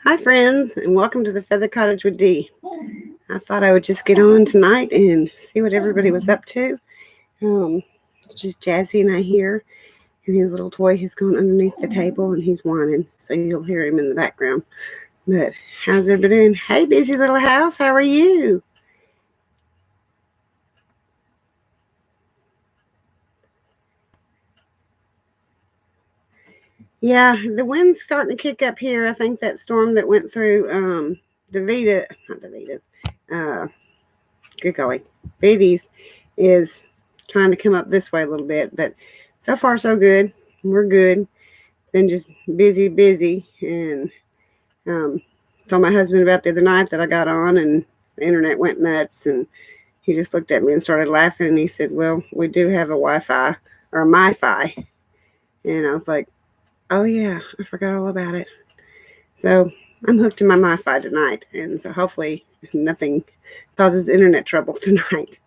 Hi, friends, and welcome to the Feather Cottage with Dee. I thought I would just get on tonight and see what everybody was up to. It's just Jazzy and I here, and his little toy has gone underneath the table and he's whining, so you'll hear him in the background. But how's everybody doing? Hey, busy little house, how are you? Yeah, the wind's starting to kick up here. I think that storm that went through Davita, not Davita's, uh, good golly, Beatty's is trying to come up this way a little bit, but so far so good. We're good. Been just busy, busy, and um, told my husband about the other night that I got on, and the internet went nuts, and he just looked at me and started laughing, and he said, "Well, we do have a Wi-Fi or a MiFi," and I was like, "Oh yeah, I forgot all about it." So I'm hooked to my MiFi tonight, and so hopefully nothing causes internet troubles tonight.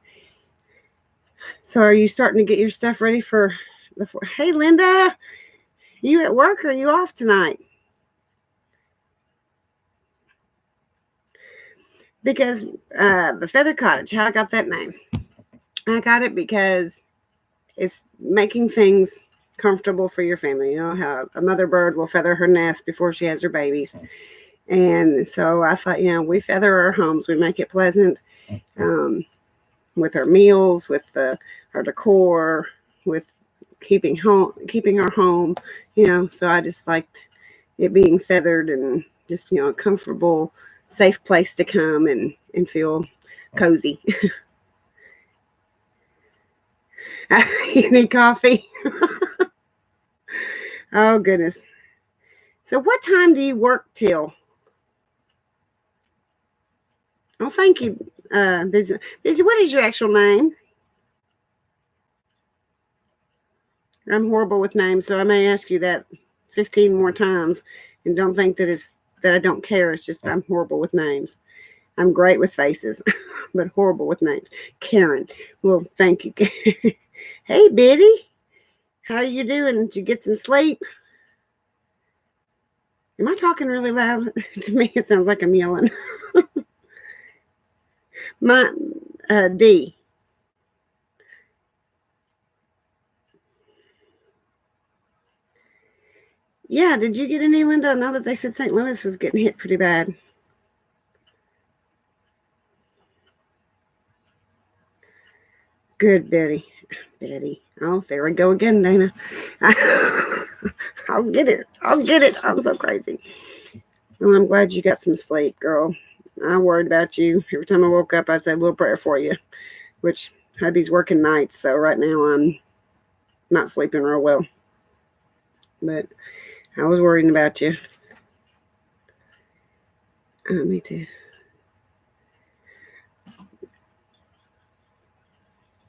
So are you starting to get your stuff ready for the? Hey, Linda, you at work or are you off tonight? Because the Feather Cottage, how I got that name? I got it because it's making things comfortable for your family. You know how a mother bird will feather her nest before she has her babies, and so I thought, we feather our homes, we make it pleasant, um, with our meals, with our decor, with keeping our home. So I just liked it being feathered and just a comfortable, safe place to come and feel cozy. You need coffee? Oh goodness. So what time do you work till? Oh, thank you, busy. Busy. What is your actual name? I'm horrible with names, so I may ask you that 15 more times, and don't think that I don't care. It's just I'm horrible with names. I'm great with faces, but horrible with names. Karen. Well, thank you. Hey, Biddy. How are you doing? Did you get some sleep? Am I talking really loud? To me, it sounds like I'm yelling. My D. Yeah, did you get any, Linda? I know that they said St. Louis was getting hit pretty bad. Good, Betty. Betty. Oh, there we go again, Dana. I'll get it. I'll get it. I'm so crazy. Well, I'm glad you got some sleep, girl. I worried about you. Every time I woke up, I'd say a little prayer for you, which hubby's working nights, so right now I'm not sleeping real well. But I was worrying about you. Me too.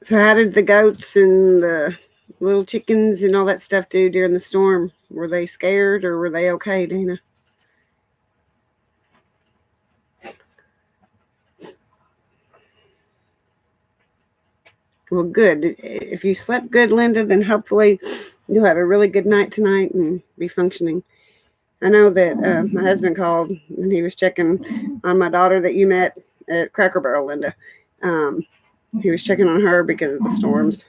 So, how did the goats and the little chickens and all that stuff do during the storm? Were they scared or were they okay, Dana? Well, good. If you slept good, Linda, then hopefully you'll have a really good night tonight and be functioning. I know that my husband called and he was checking on my daughter that you met at Cracker Barrel, Linda. Um, he was checking on her because of the storms.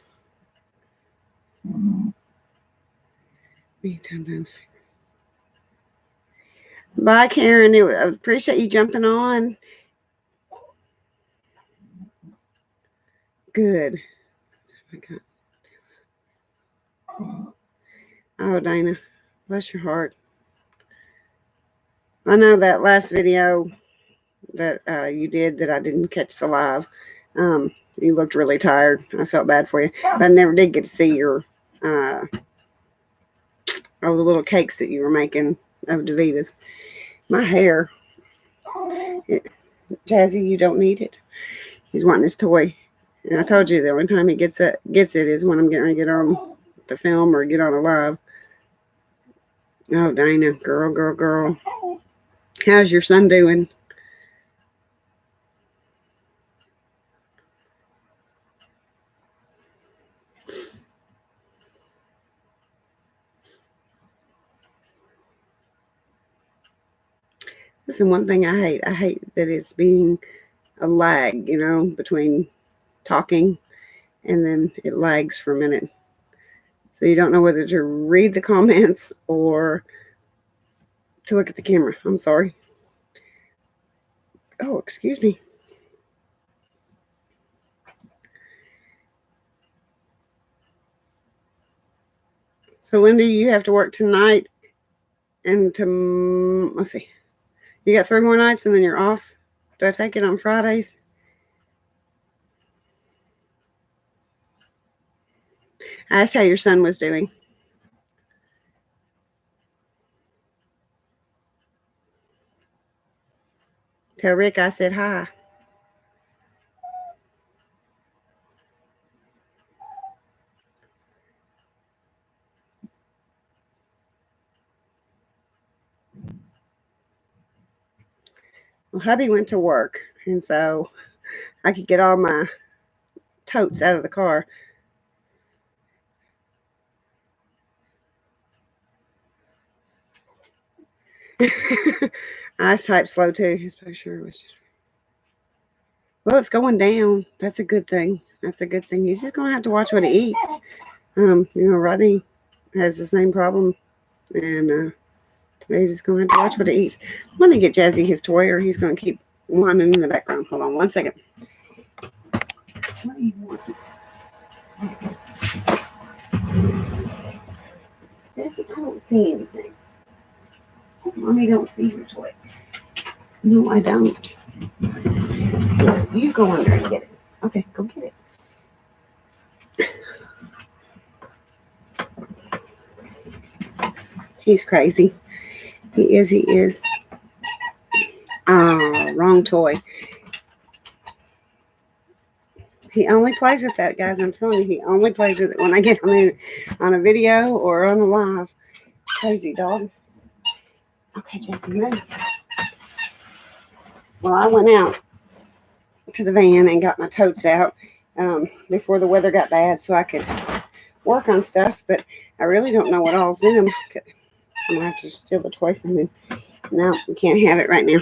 Bye, Karen. I appreciate you jumping on. Good. Oh, Dana, bless your heart. I know that last video that you did that I didn't catch the live. You looked really tired. I felt bad for you. But I never did get to see your all the little cakes that you were making of Davita's. My hair, Jazzy, you don't need it. He's wanting his toy, and I told you the only time he gets it is when I'm getting ready to get on the film or get on a live. Oh, Dana, girl, girl, girl. How's your son doing? This is one thing I hate. I hate that it's being a lag, between talking and then it lags for a minute. So you don't know whether to read the comments or to look at the camera. I'm sorry. Oh, excuse me. So, Linda, you have to work tonight and let's see. You got 3 more nights and then you're off. Do I take it on Fridays? I asked how your son was doing. Tell Rick I said hi. Well, hubby went to work, and so I could get all my totes out of the car. I type slow too. His picture was just. Well, it's going down. That's a good thing. That's a good thing. He's just gonna have to watch what he eats. Rodney has the same problem, and he's just gonna have to watch what he eats. I'm gonna get Jazzy his toy, or he's gonna keep whining in the background. Hold on 1 second. What do you want? I don't see anything. Mommy don't see your toy. No, I don't. You go under and get it. Okay, go get it. He's crazy. He is. Wrong toy. He only plays with that, guys. I'm telling you, he only plays with it when I get on a video or on a live. Crazy dog. Okay, Jesse, move. Well, I went out to the van and got my totes out before the weather got bad so I could work on stuff, but I really don't know what all's in them. I'm going to have to steal the toy from him. No, we can't have it right now.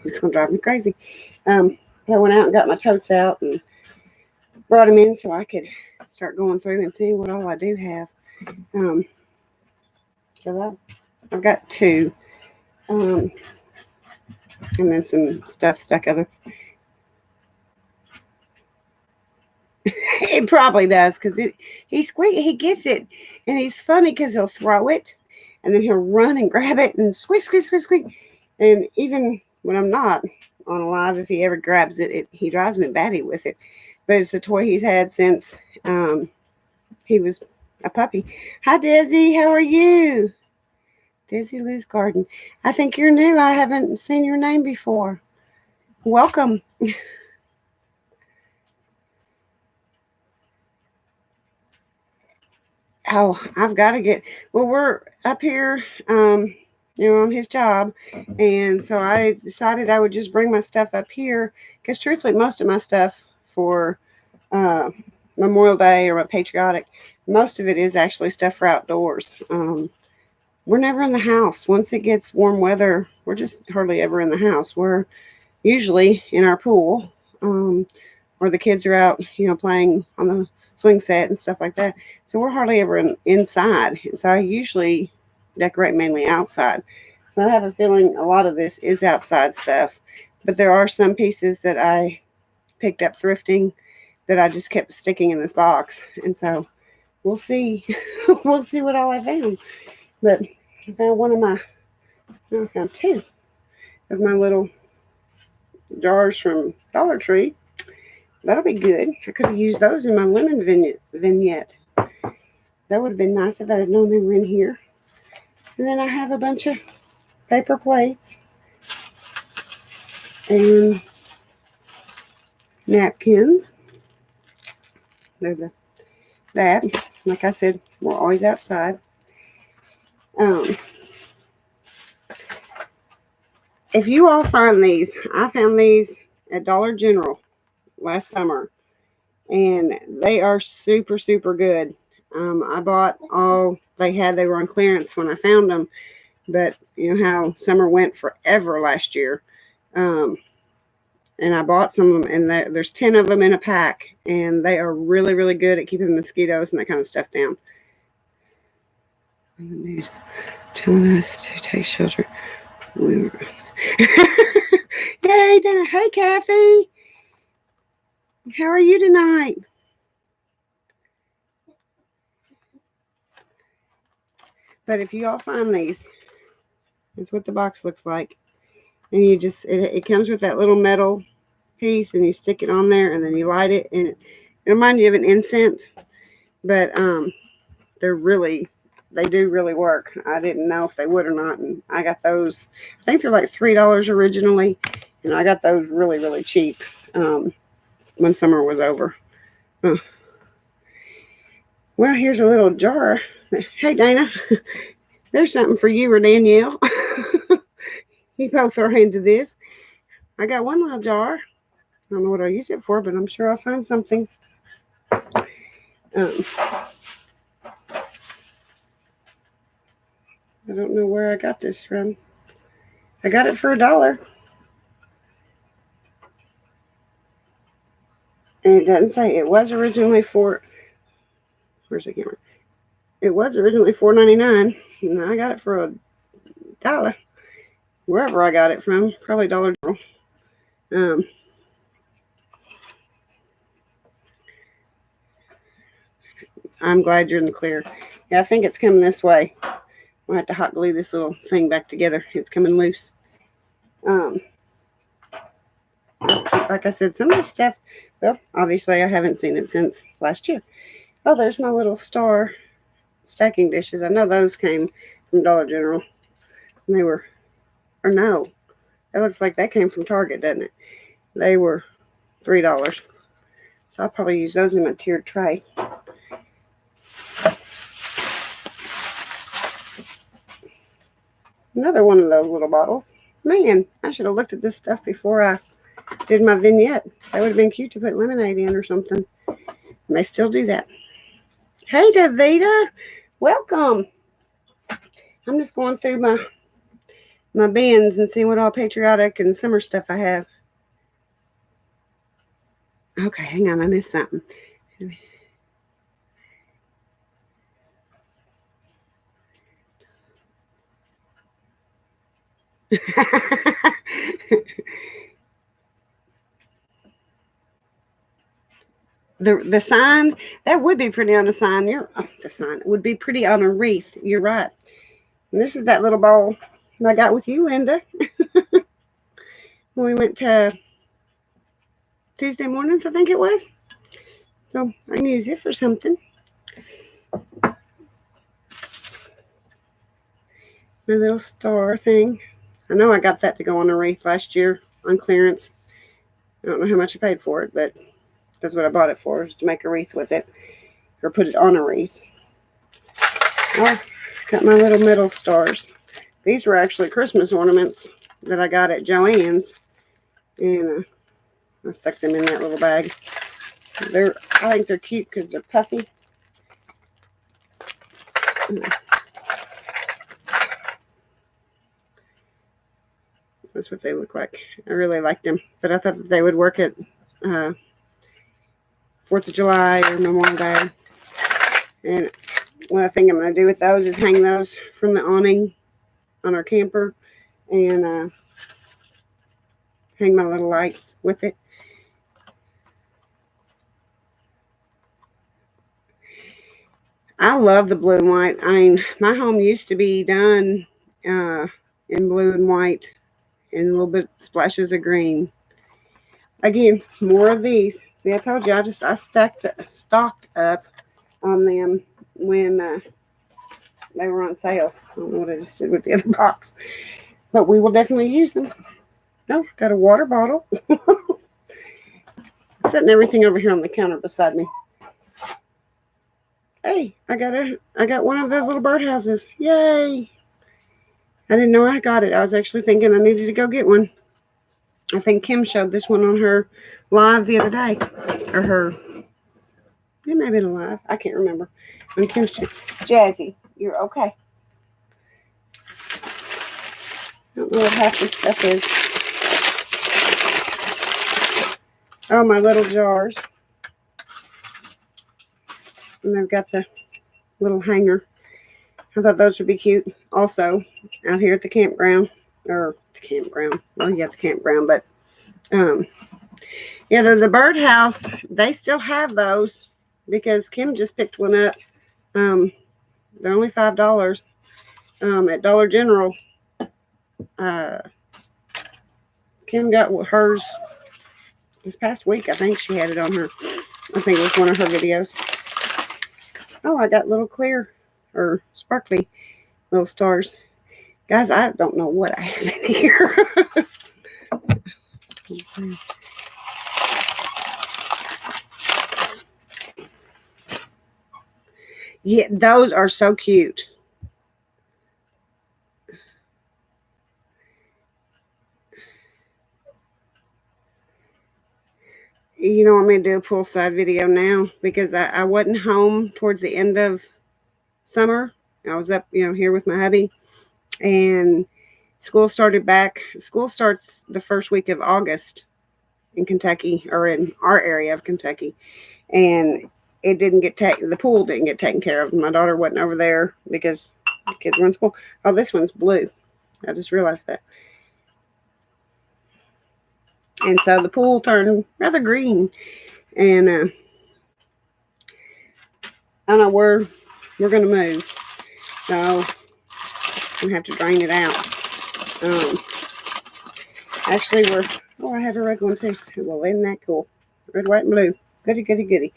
He's going to drive me crazy. I went out and got my totes out and brought them in so I could start going through and seeing what all I do have. I've got 2. And then some stuff stuck other. It probably does because he gets it, and he's funny because he'll throw it, and then he'll run and grab it and squeak, squeak, squeak, squeak. And even when I'm not on a live, if he ever grabs it, he drives me batty with it. But it's a toy he's had since he was a puppy. Hi, Desi. How are you? Desi Lou's Garden. I think you're new. I haven't seen your name before. Welcome. Oh, I've got to get. Well, we're up here, on his job, and so I decided I would just bring my stuff up here because, truthfully, most of my stuff for Memorial Day or Patriotic, most of it is actually stuff for outdoors. We're never in the house. Once it gets warm weather, we're just hardly ever in the house. We're usually in our pool, or the kids are out, playing on the swing set and stuff like that. So we're hardly ever inside. And so I usually decorate mainly outside. So I have a feeling a lot of this is outside stuff. But there are some pieces that I picked up thrifting that I just kept sticking in this box. And so we'll see. We'll see what all I found. But I found I found 2 of my little jars from Dollar Tree. That'll be good. I could have used those in my lemon vignette. That would have been nice if I had known they were in here. And then I have a bunch of paper plates and napkins. There's that. Like I said, we're always outside. If you all find these, I found these at Dollar General last summer, and they are super, super good. I bought all they had. They were on clearance when I found them, But you know how summer went forever last year. And I bought some of them, and there's 10 of them in a pack, and they are really, really good at keeping mosquitoes and that kind of stuff down. The news telling us to take shelter. We were... Yay, Dana. Hey, Kathy. How are you tonight? But if you all find these, that's what the box looks like. And you just, it comes with that little metal piece, and you stick it on there, and then you light it, and it reminds you of an incense. But they do really work. I didn't know if they would or not, and I got those. I think they're like $3 originally, and I got those really, really cheap when summer was over. Well, here's a little jar. Hey, Dana, there's something for you or Danielle. You both are into this. I got one little jar. I don't know what I'll use it for, but I'm sure I'll find something. I don't know where I got this from. I got it for $1. And it doesn't say. It was originally where's the camera? It was originally $4.99, and I got it for $1. Wherever I got it from, probably Dollar General. I'm glad you're in the clear. Yeah, I think it's coming this way. I'll have to hot glue this little thing back together. It's coming loose. Like I said, some of this stuff, well, obviously I haven't seen it since last year. Oh, there's my little star stacking dishes. I know those came from Dollar General. And they were, or no, it looks like that came from Target, doesn't it? They were $3. So I'll probably use those in my tiered tray. Another one of those little bottles. Man, I should have looked at this stuff before I did my vignette. That would have been cute to put lemonade in or something. And they still do that. Hey, Davida. Welcome. I'm just going through my bins and seeing what all patriotic and summer stuff I have. Okay, hang on. I missed something. The sign, that would be pretty on a sign. The sign would be pretty on a wreath. You're right. And this is that little bowl I got with you, Linda. When we went to Tuesday mornings, I think it was. So I can use it for something. My little star thing. I know I got that to go on a wreath last year on clearance. I don't know how much I paid for it, but that's what I bought it for, is to make a wreath with it. Or put it on a wreath. Oh, got my little metal stars. These were actually Christmas ornaments that I got at Joann's. And I stuck them in that little bag. I think they're cute because they're puffy. That's what they look like. I really liked them. But I thought that they would work at 4th of July or Memorial Day. And what I think I'm going to do with those is hang those from the awning on our camper. And hang my little lights with it. I love the blue and white. I mean, my home used to be done in blue and white and a little bit splashes of green. Again, more of these. See, I told you, I stocked up on them when they were on sale. I don't know what I just did with the other box. But we will definitely use them. Oh, got a water bottle. Setting everything over here on the counter beside me. Hey, I got one of the little birdhouses. Yay! I didn't know I got it. I was actually thinking I needed to go get one. I think Kim showed this one on her live the other day. Or her, it may have been a live. I can't remember. On Kim's Jazzy, you're okay. I don't know what half this stuff is. Oh, my little jars. And they've got the little hanger. I thought those would be cute. Also, out here at the campground. Or the campground. Well, yeah, the campground. But, yeah, the birdhouse, they still have those. Because Kim just picked one up. They're only $5 at Dollar General. Kim got hers this past week. I think she had it on her. I think it was one of her videos. Oh, I got little clear or sparkly little stars. Guys, I don't know what I have in here. Yeah, those are so cute. You don't want me to do a poolside video now because I wasn't home towards the end of summer. I was up, here with my hubby, and school started back. School starts the first week of August in Kentucky, or in our area of Kentucky, and it didn't get the pool didn't get taken care of. My daughter wasn't over there because the kids were in school. Oh, this one's blue. I just realized that. And so the pool turned rather green. And I don't know where we're going to move. So I'm going to have to drain it out. Actually, I have a red one too. Well, isn't that cool? Red, white, and blue. Goody, goody, goody.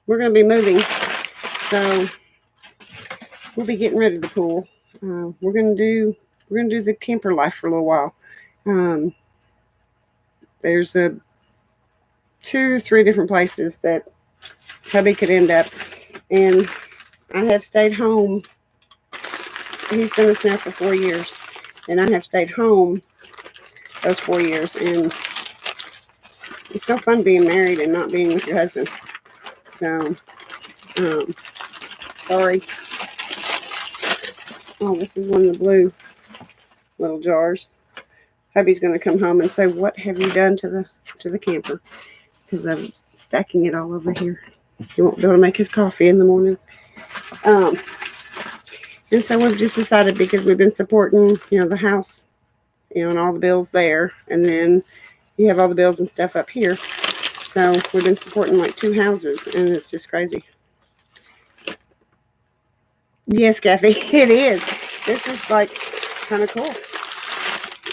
We're going to be moving. So we'll be getting rid of the pool. We're going to do the camper life for a little while. There's 2 or 3 different places that hubby could end up, and I have stayed home. He's done this now for 4 years, and I have stayed home those 4 years, and it's so fun being married and not being with your husband. So, sorry. Oh, this is one of the blue little jars. Hubby's going to come home and say, "What have you done to the camper?" Because I'm stacking it all over here. He won't be able to make his coffee in the morning. And so we've just decided, because we've been supporting, the house, and all the bills there, and then you have all the bills and stuff up here. So we've been supporting like 2 houses, and it's just crazy. Yes, Kathy, it is. This is like kind of cool.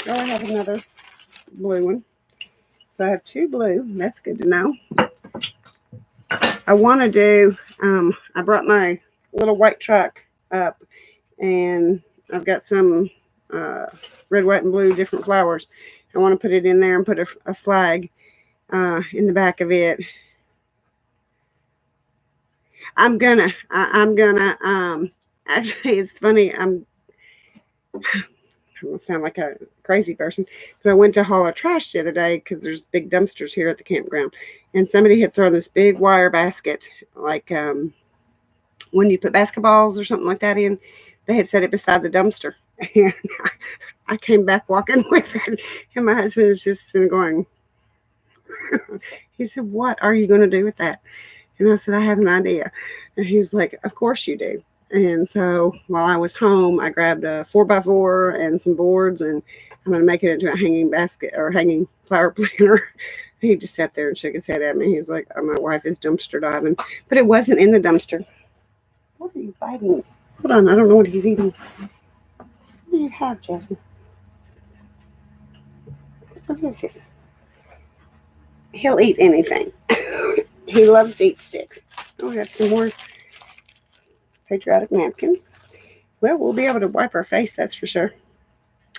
Oh, I have another blue one. So I have 2 blue. That's good to know. I want to do, I brought my little white truck up, and I've got some red, white, and blue different flowers. I want to put it in there and put a flag in the back of it. I'm gonna, actually, it's funny. I'm going to sound like a crazy person, but I went to haul our trash the other day because there's big dumpsters here at the campground, and somebody had thrown this big wire basket, like when you put basketballs or something like that in. They had set it beside the dumpster, and I came back walking with it, and my husband was just sitting going, he said, "What are you going to do with that?" And I said, "I have an idea." And he was like, "Of course you do." And so while I was home, I grabbed a 4x4 and some boards, and I'm going to make it into a hanging basket or hanging flower planter. He just sat there and shook his head at me. He's like, "Oh, my wife is dumpster diving." But it wasn't in the dumpster. What are you biting? Hold on, I don't know what he's eating. What do you have, Jasmine? What is it? He'll eat anything. He loves to eat sticks. Oh, I have some more Patriotic napkins. Well, we'll be able to wipe our face, that's for sure.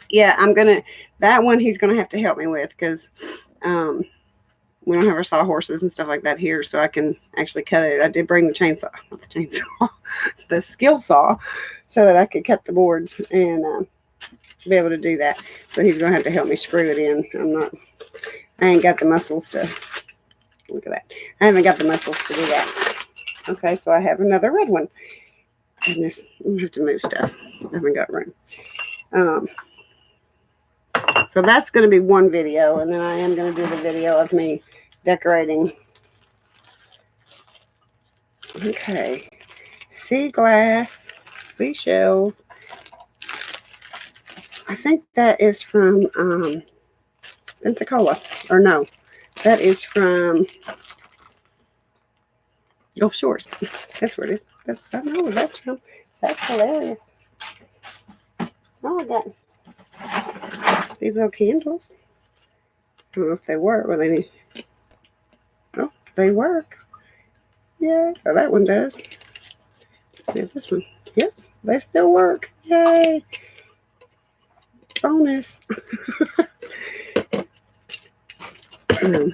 Yeah, that one he's gonna have to help me with, because we don't have our sawhorses and stuff like that here, so I can actually cut it. I did bring the chainsaw, not the chainsaw, the skill saw, so that I could cut the boards and be able to do that. But he's gonna have to help me screw it in. I ain't got the muscles to, look at that. I haven't got the muscles to do that. Okay, so I have another red one. Goodness, I'm gonna have to move stuff. I haven't got room. So that's going to be one video, and then I am going to do the video of me decorating. Okay. Sea glass, seashells. I think that is from Pensacola. Or no, that is from Gulf Shores. That's where it is. I don't know where that's from. That's hilarious. Oh, I got these little candles. I don't know if they work. Well, oh, they work. Yeah. Oh, that one does. Yeah, this one. Yep, they still work. Yay. Bonus. Do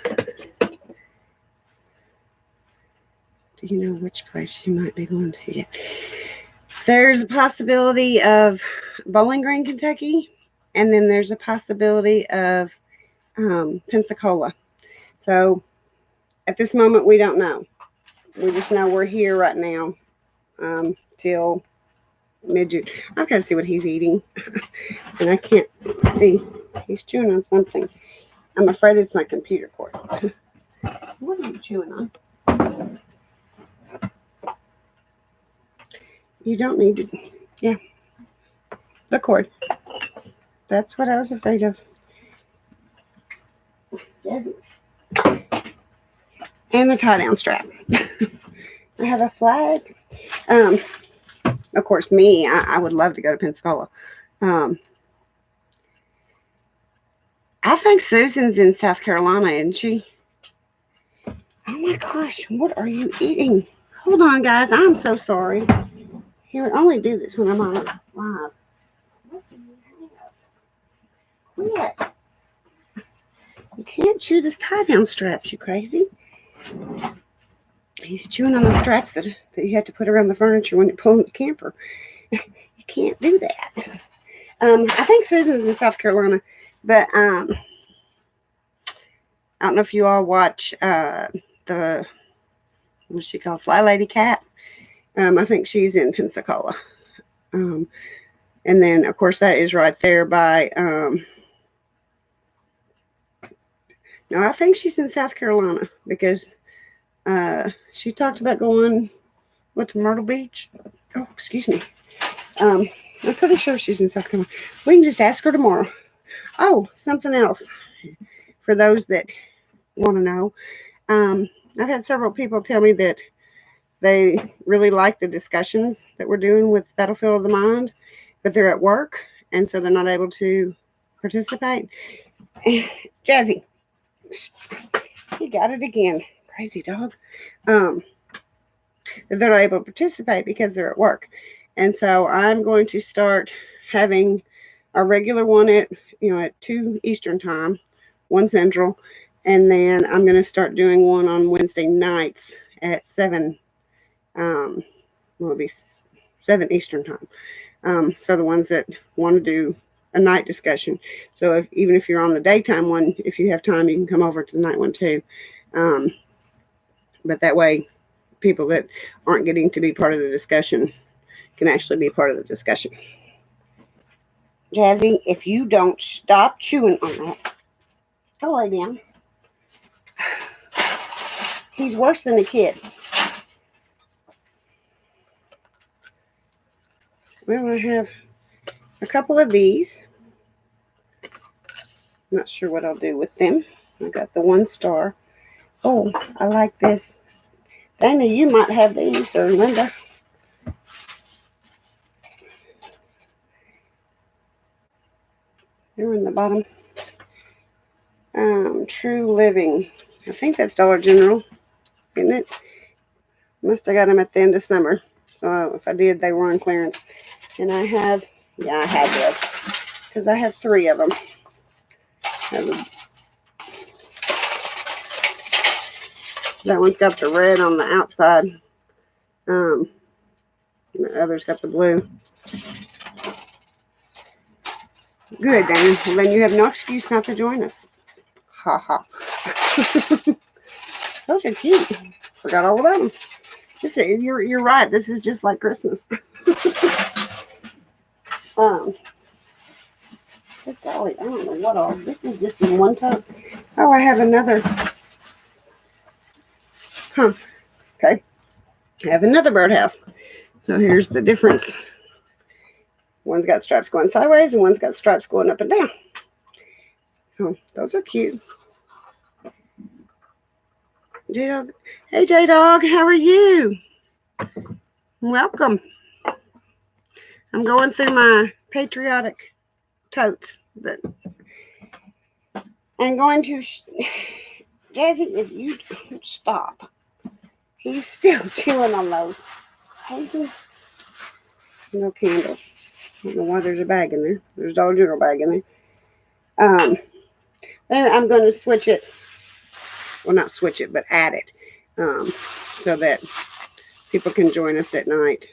you know which place you might be going to yet? There's a possibility of Bowling Green, Kentucky, and then there's a possibility of Pensacola. So at this moment, we don't know. We just know we're here right now till mid-June. I've got to see what he's eating, and I can't see. He's chewing on something. I'm afraid it's my computer cord. What are you chewing on? You don't need to. Yeah. The cord. That's what I was afraid of. And the tie-down strap. I have a flag. Of course, I would love to go to Pensacola. I think Susan's in South Carolina, isn't she? Oh my gosh, what are you eating? Hold on, guys. I'm so sorry. Here, I only do this when I'm on live. What do you have? Quit. You can't chew this tie-down straps, you crazy. He's chewing on the straps that you have to put around the furniture when you're pulling the camper. You can't do that. I think Susan's in South Carolina, but I don't know if you all watch the, what's she called, Fly Lady Cat. I think she's in Pensacola. And then, of course, that is right there by, no, I think she's in South Carolina because she talked about going, to Myrtle Beach? Oh, excuse me. I'm pretty sure she's in South Carolina. We can just ask her tomorrow. Oh, something else for those that want to know. I've had several people tell me that they really like the discussions that we're doing with Battlefield of the Mind, but they're at work, and so they're not able to participate. Jazzy, he got it again. Crazy dog. They're not able to participate because they're at work. And so I'm going to start having a regular one at 2 Eastern time, 1 Central, and then I'm going to start doing one on Wednesday nights at 7. It'll be 7 Eastern time. So the ones that want to do a night discussion. So even if you're on the daytime one, if you have time, you can come over to the night one too. But that way, people that aren't getting to be part of the discussion can actually be part of the discussion. Jazzy, if you don't stop chewing on that, go lay down. He's worse than a kid. Well, I have a couple of these. Not sure what I'll do with them. I got the 1 star. Oh, I like this. Dana, you might have these, or Linda. They're in the bottom. True Living. I think that's Dollar General, isn't it? Must have got them at the end of summer. So if I did, they were on clearance. And I had this. Because I have 3 of them. That one's got the red on the outside. And the other's got the blue. Good, Dana. Well, then you have no excuse not to join us. Ha ha. Those are cute. Forgot all about them. You're right. This is just like Christmas. Good golly, I don't know what all. This is just in one tub. Oh, I have another. Huh. Okay. I have another birdhouse. So here's the difference. One's got stripes going sideways and one's got stripes going up and down. Oh, those are cute. J-Dog. Hey, J-Dog, how are you? Welcome. I'm going through my Patriotic totes. But I'm going to... Jazzy, if you don't stop. He's still chewing on those. Hazel. No candle. I don't know why there's a bag in there. There's a Dollar General bag in there. Then I'm going to switch it. Well, not switch it, but add it. So that people can join us at night.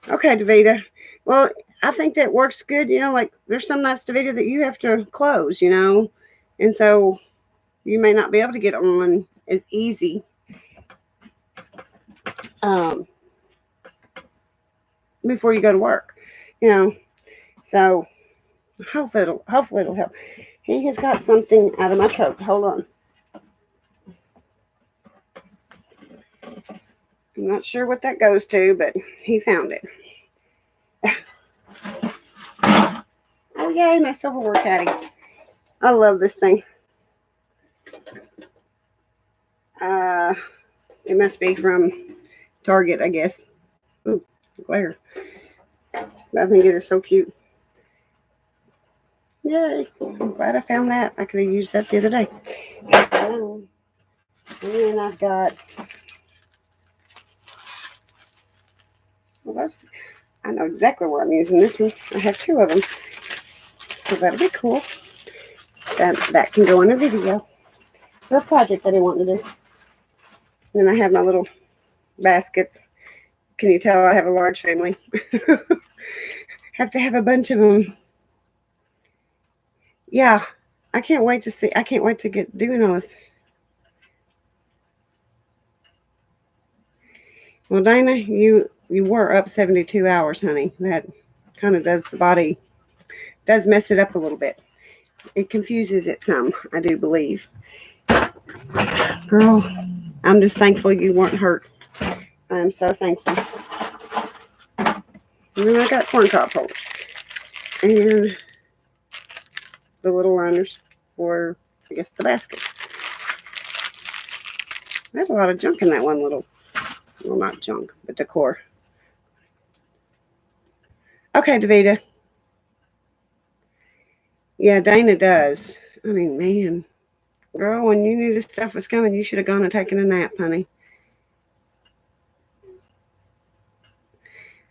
Okay, Davida. Well, I think that works good. You know, like there's some nights, Davida, that you have to close, you know. And so you may not be able to get on as easy. Before you go to work, you know. So hopefully it'll help. He has got something out of my throat. Hold on. I'm not sure what that goes to, but he found it. Oh yay, my silverware caddy. I love this thing. It must be from Target, I guess. Ooh, glare. I think it is so cute. Yay. I'm glad I found that. I could have used that the other day. And then I've got... Well, I know exactly where I'm using this one. I have two of them. So that'll be cool. That can go in a video. For a project that I want to do. And then I have my little baskets. Can you tell I have a large family? Have to have a bunch of them. Yeah, I can't wait to see. I can't wait to get doing all this. Well, Dana, you were up 72 hours, honey. That kind of does the body, does mess it up a little bit. It confuses it some, I do believe. Girl, I'm just thankful you weren't hurt. I'm so thankful. And then I got corn cob holders. And the little liners for, I guess, the basket. I had a lot of junk in that one little, well, not junk, but decor. Okay, Davida. Yeah, Dana does. I mean, man. Girl, when you knew this stuff was coming, you should have gone and taken a nap, honey.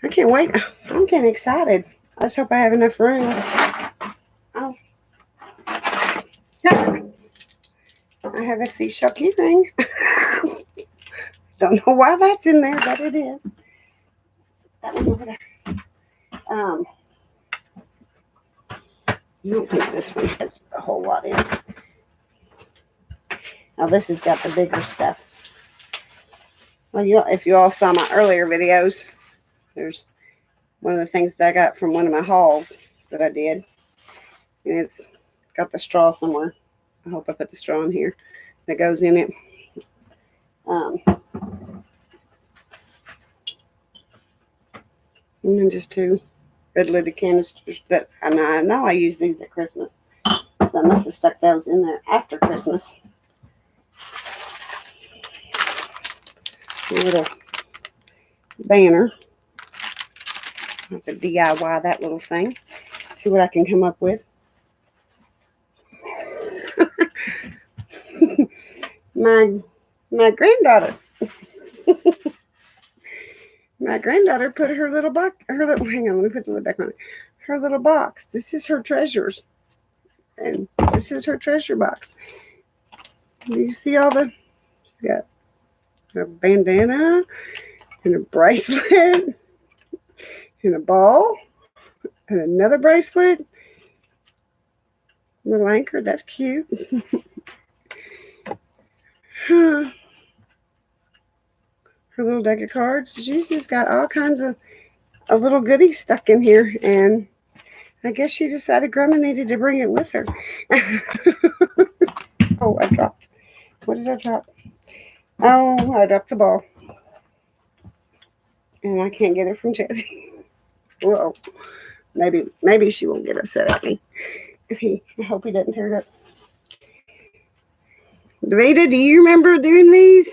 I can't wait. I'm getting excited. I just hope I have enough room. Oh. I have a seashell key ring. Don't know why that's in there, but it is. That one over there. I don't think this one has a whole lot in it. Now this has got the bigger stuff. Well, if you all saw my earlier videos, there's one of the things that I got from one of my hauls that I did. And it's got the straw somewhere. I hope I put the straw in here that goes in it. And then just two red lidded canisters that I know I use these at Christmas. So I must have stuck those in there after Christmas. A little banner. I have to DIY that little thing. See what I can come up with. My granddaughter. My granddaughter put her little box. Hang on, let me put the lid back on it. Her little box. This is her treasures, and this is her treasure box. You see all the? She's got a bandana and a bracelet and a ball and another bracelet. Little anchor. That's cute. Her little deck of cards. She's just got all kinds of a little goodie stuck in here, and I guess she decided Grandma needed to bring it with her. Oh, I dropped. What did I drop? Oh, I dropped the ball. And I can't get it from Jessie. Whoa. Maybe she won't get upset at me. I hope he doesn't tear it up. Davida, do you remember doing these?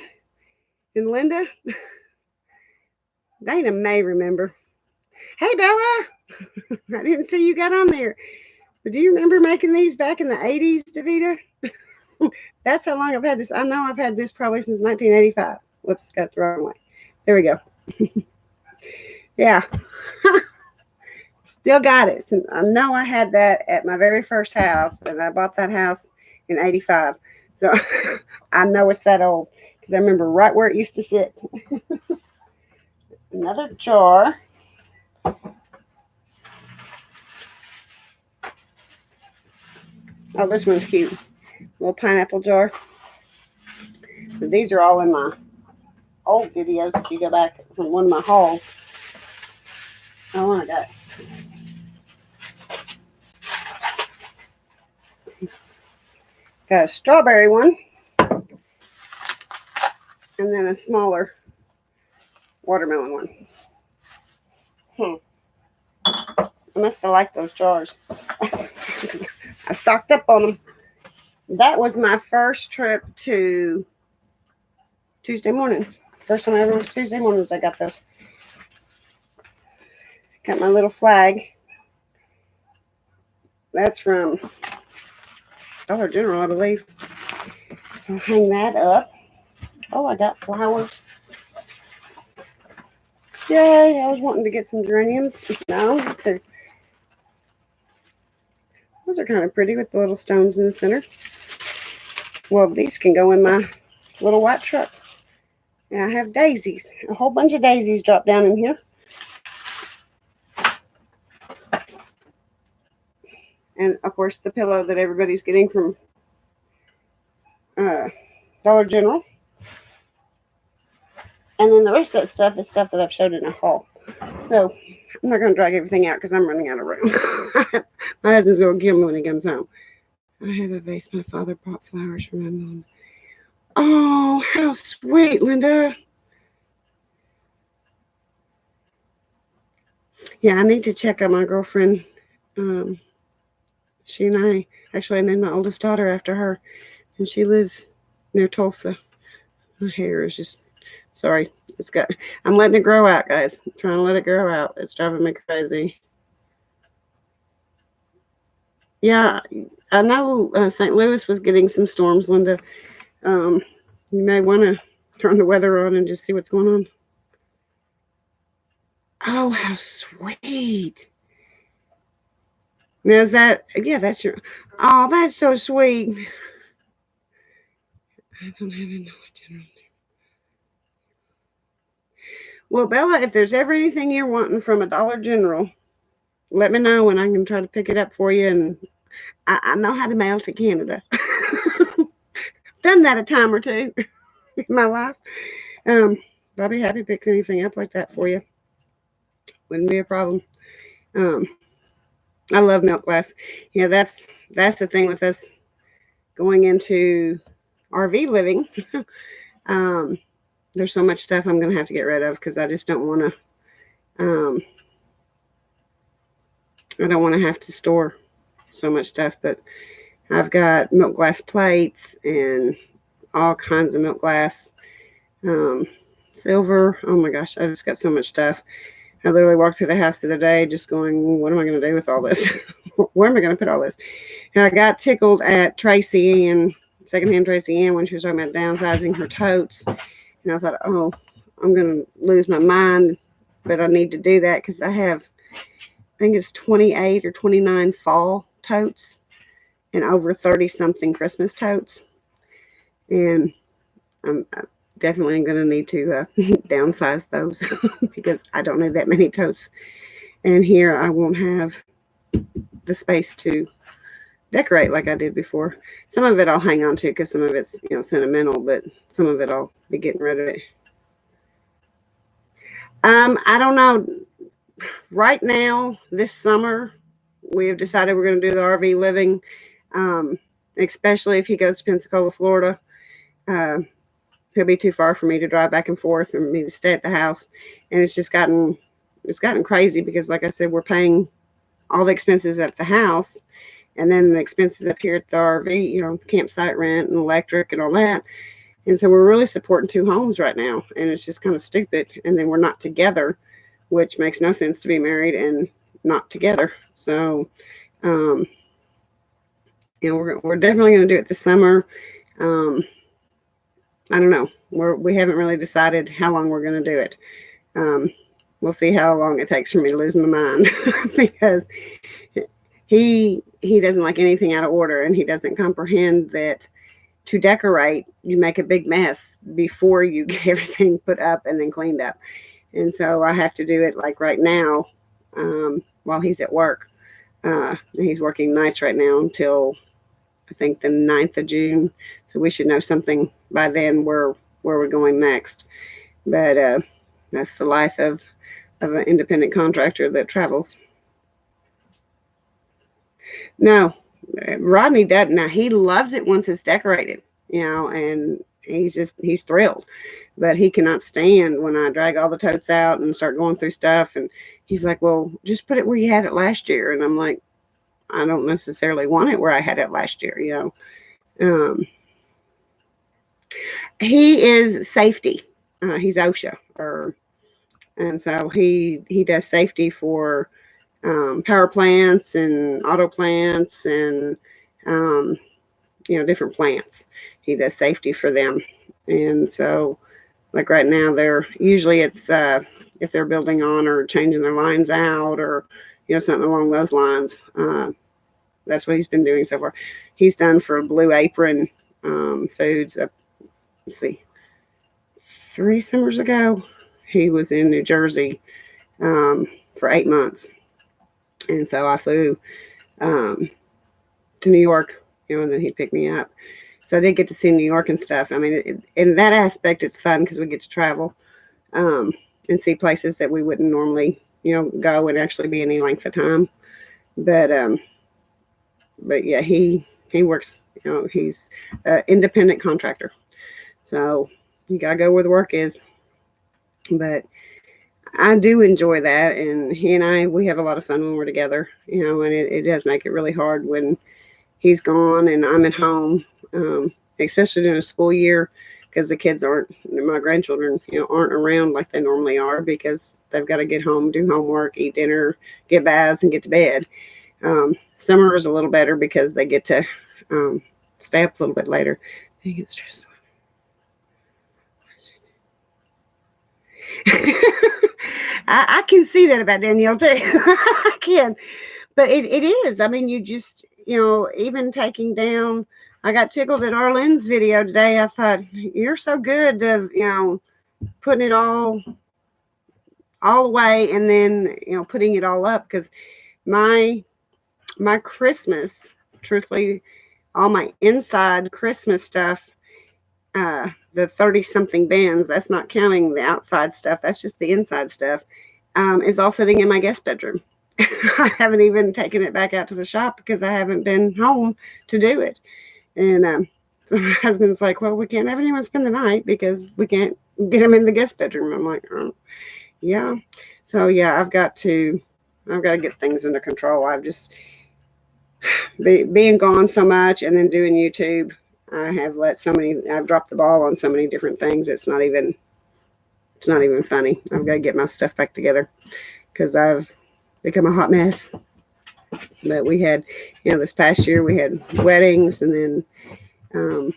And Linda? Dana may remember. Hey, Bella. I didn't see you got on there. But do you remember making these back in the 80s, Davida? That's how long I've had this. I know I've had this probably since 1985. Whoops, got it the wrong way. There we go. Yeah. Still got it. I know I had that at my very first house, and I bought that house in 85. So I know it's that old because I remember right where it used to sit. Another jar. Oh, this one's cute. Little pineapple jar. So these are all in my old videos. If you go back from one of my hauls. Oh, I got a strawberry one. And then a smaller watermelon one. I must have liked those jars. I stocked up on them. That was my first trip to Tuesday mornings. First time I ever went to Tuesday mornings, I got those. Got my little flag. That's from Dollar General, I believe. I'll hang that up. Oh, I got flowers. Yay, I was wanting to get some geraniums. No, those are kind of pretty with the little stones in the center. Well, these can go in my little white truck. And I have daisies. A whole bunch of daisies dropped down in here. And, of course, the pillow that everybody's getting from Dollar General. And then the rest of that stuff is stuff that I've showed in a haul. So I'm not going to drag everything out because I'm running out of room. My husband's going to kill me when he comes home. I have a vase my father bought flowers for my mom. Oh, how sweet, Linda. Yeah, I need to check on my girlfriend. She and I named my oldest daughter after her. And she lives near Tulsa. My hair is just... Sorry, I'm letting it grow out, guys. I'm trying to let it grow out. It's driving me crazy. Yeah, I know St. Louis was getting some storms, Linda. You may want to turn the weather on and just see what's going on. Oh, how sweet. Now, that's your... Oh, that's so sweet. I don't have a general. Well, Bella, if there's ever anything you're wanting from a Dollar General, let me know and I can try to pick it up for you. And I know how to mail to Canada. Done that a time or two in my life. I'll be happy to pick anything up like that for you. Wouldn't be a problem. I love milk glass. Yeah, that's the thing with us going into RV living. There's so much stuff I'm going to have to get rid of because I just don't want to. I don't want to have to store so much stuff. But I've got milk glass plates and all kinds of milk glass, silver. Oh my gosh, I just got so much stuff. I literally walked through the house the other day just going, what am I going to do with all this? Where am I going to put all this? And I got tickled at Tracy and secondhand Tracy Ann when she was talking about downsizing her totes. And I thought, oh, I'm going to lose my mind, but I need to do that because I think it's 28 or 29 fall totes and over 30-something Christmas totes. And I'm definitely going to need to downsize those because I don't need that many totes. And here I won't have the space to decorate like I did before. Some of it I'll hang on to because some of it's sentimental, but some of it I'll be getting rid of it. I don't know. right now, this summer, we have decided we're going to do the RV living, um, especially if he goes to Pensacola, Florida. Uh, he'll be too far for me to drive back and forth and me to stay at the house. And it's gotten crazy because, like I said, we're paying all the expenses at the house and then the expenses up here at the RV, campsite rent and electric and all that. And so we're really supporting two homes right now. And it's just kind of stupid. And then we're not together, which makes no sense to be married and not together. So, um, we're definitely going to do it this summer. Um, I don't know. We haven't really decided how long we're going to do it. Um, we'll see how long it takes for me to lose my mind because he doesn't like anything out of order, and he doesn't comprehend that to decorate you make a big mess before you get everything put up and then cleaned up. And so I have to do it like right now, while he's at work. He's working nights right now until I think the 9th of June. So we should know something by then where we're going next. But that's the life of an independent contractor that travels. No, Rodney doesn't. Now he loves it once it's decorated, and he's thrilled. But he cannot stand when I drag all the totes out and start going through stuff. And he's like, "Well, just put it where you had it last year." And I'm like, "I don't necessarily want it where I had it last year." He is safety. He's OSHA, and so he does safety for power plants and auto plants and different plants. He does safety for them, and so like right now they're usually it's if they're building on or changing their lines out or something along those lines. That's what he's been doing so far. He's done for Blue Apron Foods. Let's see, 3 summers ago, he was in New Jersey for 8 months, and so I flew to New York, and then he'd pick me up. So I did get to see New York and stuff. I mean, in that aspect, it's fun because we get to travel and see places that we wouldn't normally, go and actually be any length of time. But yeah, he works. He's an independent contractor, so you gotta go where the work is. But I do enjoy that, and he and we have a lot of fun when we're together. And it does make it really hard when he's gone and I'm at home, especially during a school year, because the kids my grandchildren, aren't around like they normally are because they've got to get home, do homework, eat dinner, get baths, and get to bed. Summer is a little better because they get to stay up a little bit later. They get stressed. I can see that about Danielle too. I can, but it is. I mean, you just even taking down. I got tickled at Arlene's video today. I thought you're so good of putting it all away and then putting it all up, because my Christmas, truthfully, all my inside Christmas stuff, the 30 something bins, that's not counting the outside stuff, that's just the inside stuff, is all sitting in my guest bedroom. I haven't even taken it back out to the shop because I haven't been home to do it. And so my husband's like, well, we can't have anyone spend the night because we can't get them in the guest bedroom. I'm like, oh, yeah. So yeah, I've got to get things under control. I've just being gone so much and then doing YouTube. I've dropped the ball on so many different things. It's not even funny. I've got to get my stuff back together because I've become a hot mess. But we had, this past year we had weddings, and then,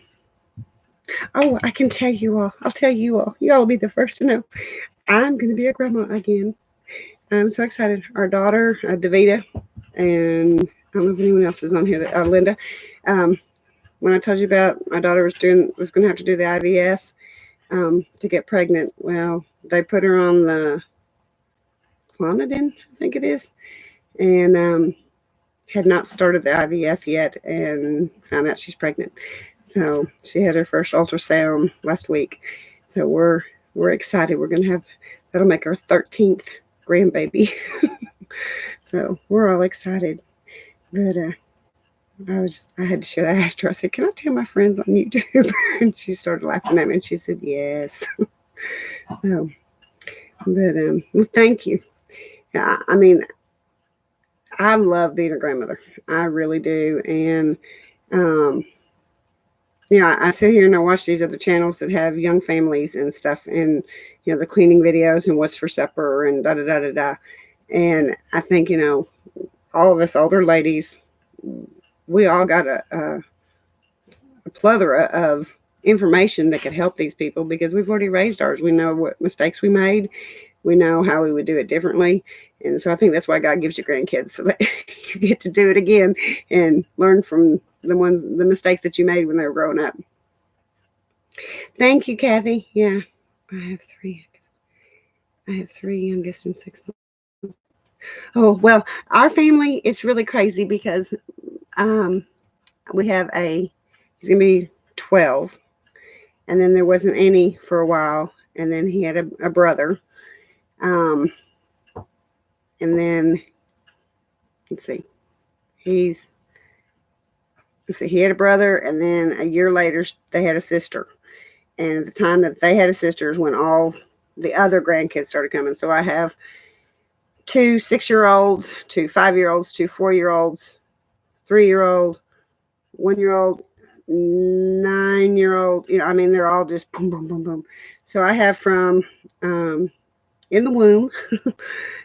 I can tell you all. I'll tell you all. You all will be the first to know. I'm going to be a grandma again. I'm so excited. Our daughter, Davita, and I don't know if anyone else is on here, Linda. When I told you about my daughter was going to have to do the IVF to get pregnant, well, they put her on the Clonidine, I think it is, and had not started the IVF yet, and found out she's pregnant. So she had her first ultrasound last week. So we're excited. We're going to have, that'll make our 13th grandbaby. So we're all excited. But I had to show. I asked her. I said, "Can I tell my friends on YouTube?" And she started laughing at me, and she said, "Yes." So, but well, thank you. Yeah, I mean, I love being a grandmother. I really do, and um, I sit here and I watch these other channels that have young families and stuff, and the cleaning videos and what's for supper and da da da da da. And I think all of us older ladies, we all got a plethora of information that could help these people because we've already raised ours. We know what mistakes we made. We know how we would do it differently. And so I think that's why God gives you grandkids, so that you get to do it again and learn from the mistake that you made when they were growing up. Thank you, Kathy. Yeah, I have three. I have three youngest and 6 months. Oh well, our family is really crazy because um, we have he's gonna be 12, and then there wasn't any for a while, and then he had a brother, um, and then let's see, he's let's see, he had a brother, and then a year later they had a sister, and at the time that they had a sister is when all the other grandkids started coming. So I have two 6-year-olds, two 5-year-olds, two 4-year-olds, 3-year-old, 1-year-old, 9-year-old. I mean, they're all just boom, boom, boom, boom. So I have from in the womb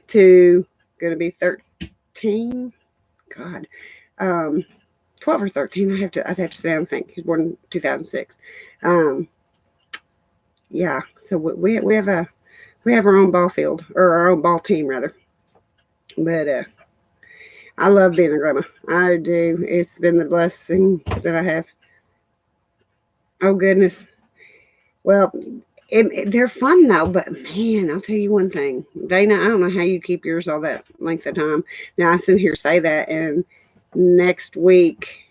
to going to be 13. God, 12 or 13. I'd have to sit down and think. He's born in 2006. Yeah. So we have our own ball field, or our own ball team rather. But I love being a grandma. I do. It's been the blessing that I have. Oh goodness. Well, they're fun though, but man, I'll tell you one thing, Dana. I don't know how you keep yours all that length of time. Now I sit here say that, and next week,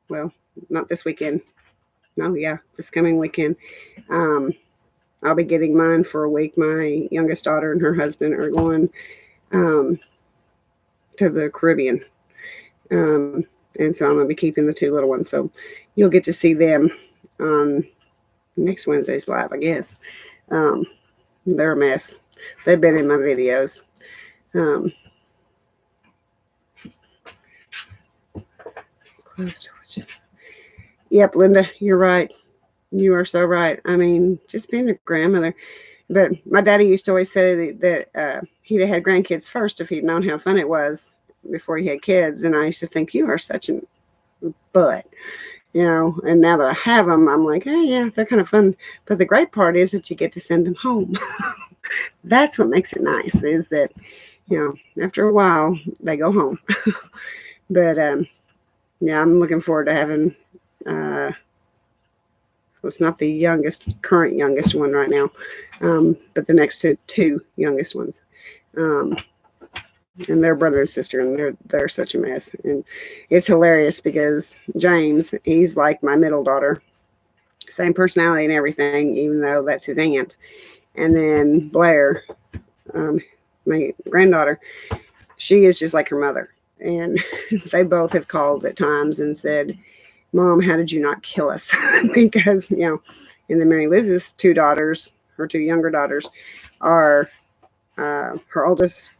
well, not this weekend. No, yeah, this coming weekend, um, I'll be getting mine for a week. My youngest daughter and her husband are going um, to the Caribbean, um, and so I'm gonna be keeping the two little ones. So you'll get to see them on next Wednesday's live, I guess. Um, they're a mess. They've been in my videos. Um, Yep, Linda, you're right. You are so right. I mean, just being a grandmother. But my daddy used to always say that he'd have had grandkids first if he'd known how fun it was before he had kids. And I used to think, you are such a butt. And now that I have them, I'm like, hey, yeah, they're kind of fun. But the great part is that you get to send them home. That's what makes it nice, is that, after a while, they go home. But, yeah, I'm looking forward to having, it's not the current youngest one right now, but the next two youngest ones. And they're brother and sister, and they're such a mess. And it's hilarious because James, he's like my middle daughter, same personality and everything, even though that's his aunt. And then Blair, my granddaughter, she is just like her mother. And they both have called at times and said, Mom, how did you not kill us? Because, and then Mary Liz's two daughters, her two younger daughters, are her oldest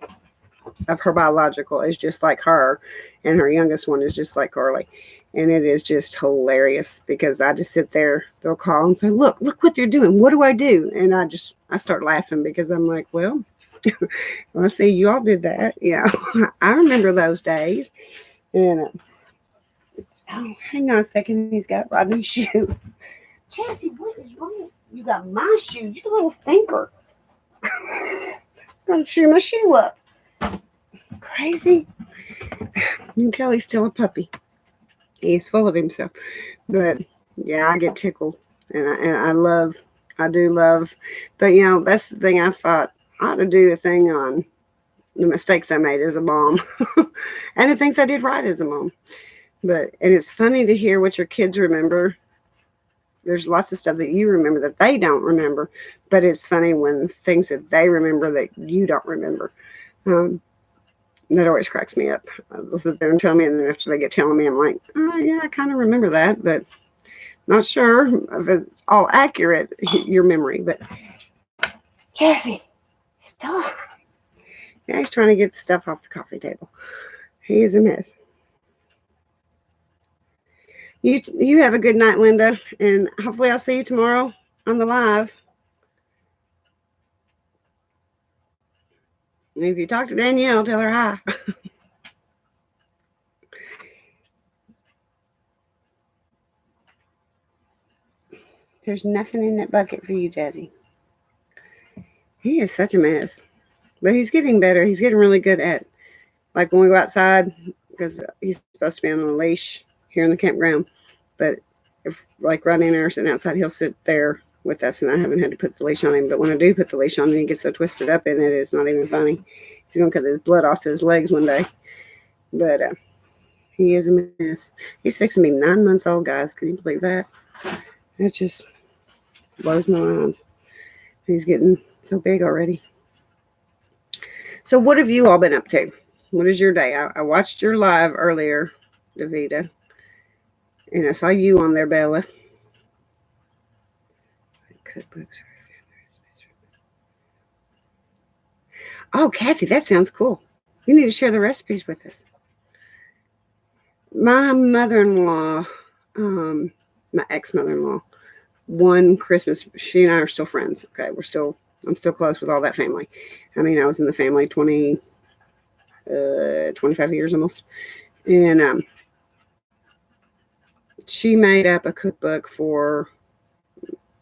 of her biological is just like her, and her youngest one is just like Carly. And it is just hilarious because I just sit there, they'll call and say, look what they're doing. What do I do? And I start laughing because I'm like, well, let's see, you all did that. Yeah, I remember those days. And oh, hang on a second, he's got Rodney's shoe. Chassie, what is wrong? You got my shoe, you little stinker. I'm gonna chew my shoe up. Crazy. You can tell he's still a puppy. He's full of himself. But yeah, I get tickled, and I do love. But that's the thing. I thought I ought to do a thing on the mistakes I made as a mom, and the things I did right as a mom. And it's funny to hear what your kids remember. There's lots of stuff that you remember that they don't remember, but it's funny when things that they remember that you don't remember. That always cracks me up. They'll sit there and tell me, and then after they get telling me, I'm like, oh, yeah, I kind of remember that, but not sure if it's all accurate, your memory. But Jesse, stop. Yeah, he's trying to get the stuff off the coffee table. He is a mess. You have a good night, Linda, and hopefully I'll see you tomorrow on the live. And if you talk to Danielle, tell her hi. There's nothing in that bucket for you, Jazzy. He is such a mess. But he's getting better. He's getting really good at, like, when we go outside, because he's supposed to be on a leash here in the campground. But if, like, running or sitting outside, he'll sit there with us, and I haven't had to put the leash on him. But when I do put the leash on him, he gets so twisted up in it, it's not even funny. He's going to cut his blood off to his legs one day. But he is a mess. He's fixing to be 9 months old, guys. Can you believe that? That just blows my mind. He's getting so big already. So what have you all been up to? What is your day? I watched your live earlier, Davita. And I saw you on there, Bella. Cookbooks. Oh, Kathy, that sounds cool. You need to share the recipes with us. My mother-in-law, my ex-mother-in-law, one Christmas, she and I are still friends. Okay, I'm still close with all that family. I mean, I was in the family 25 years almost. And she made up a cookbook for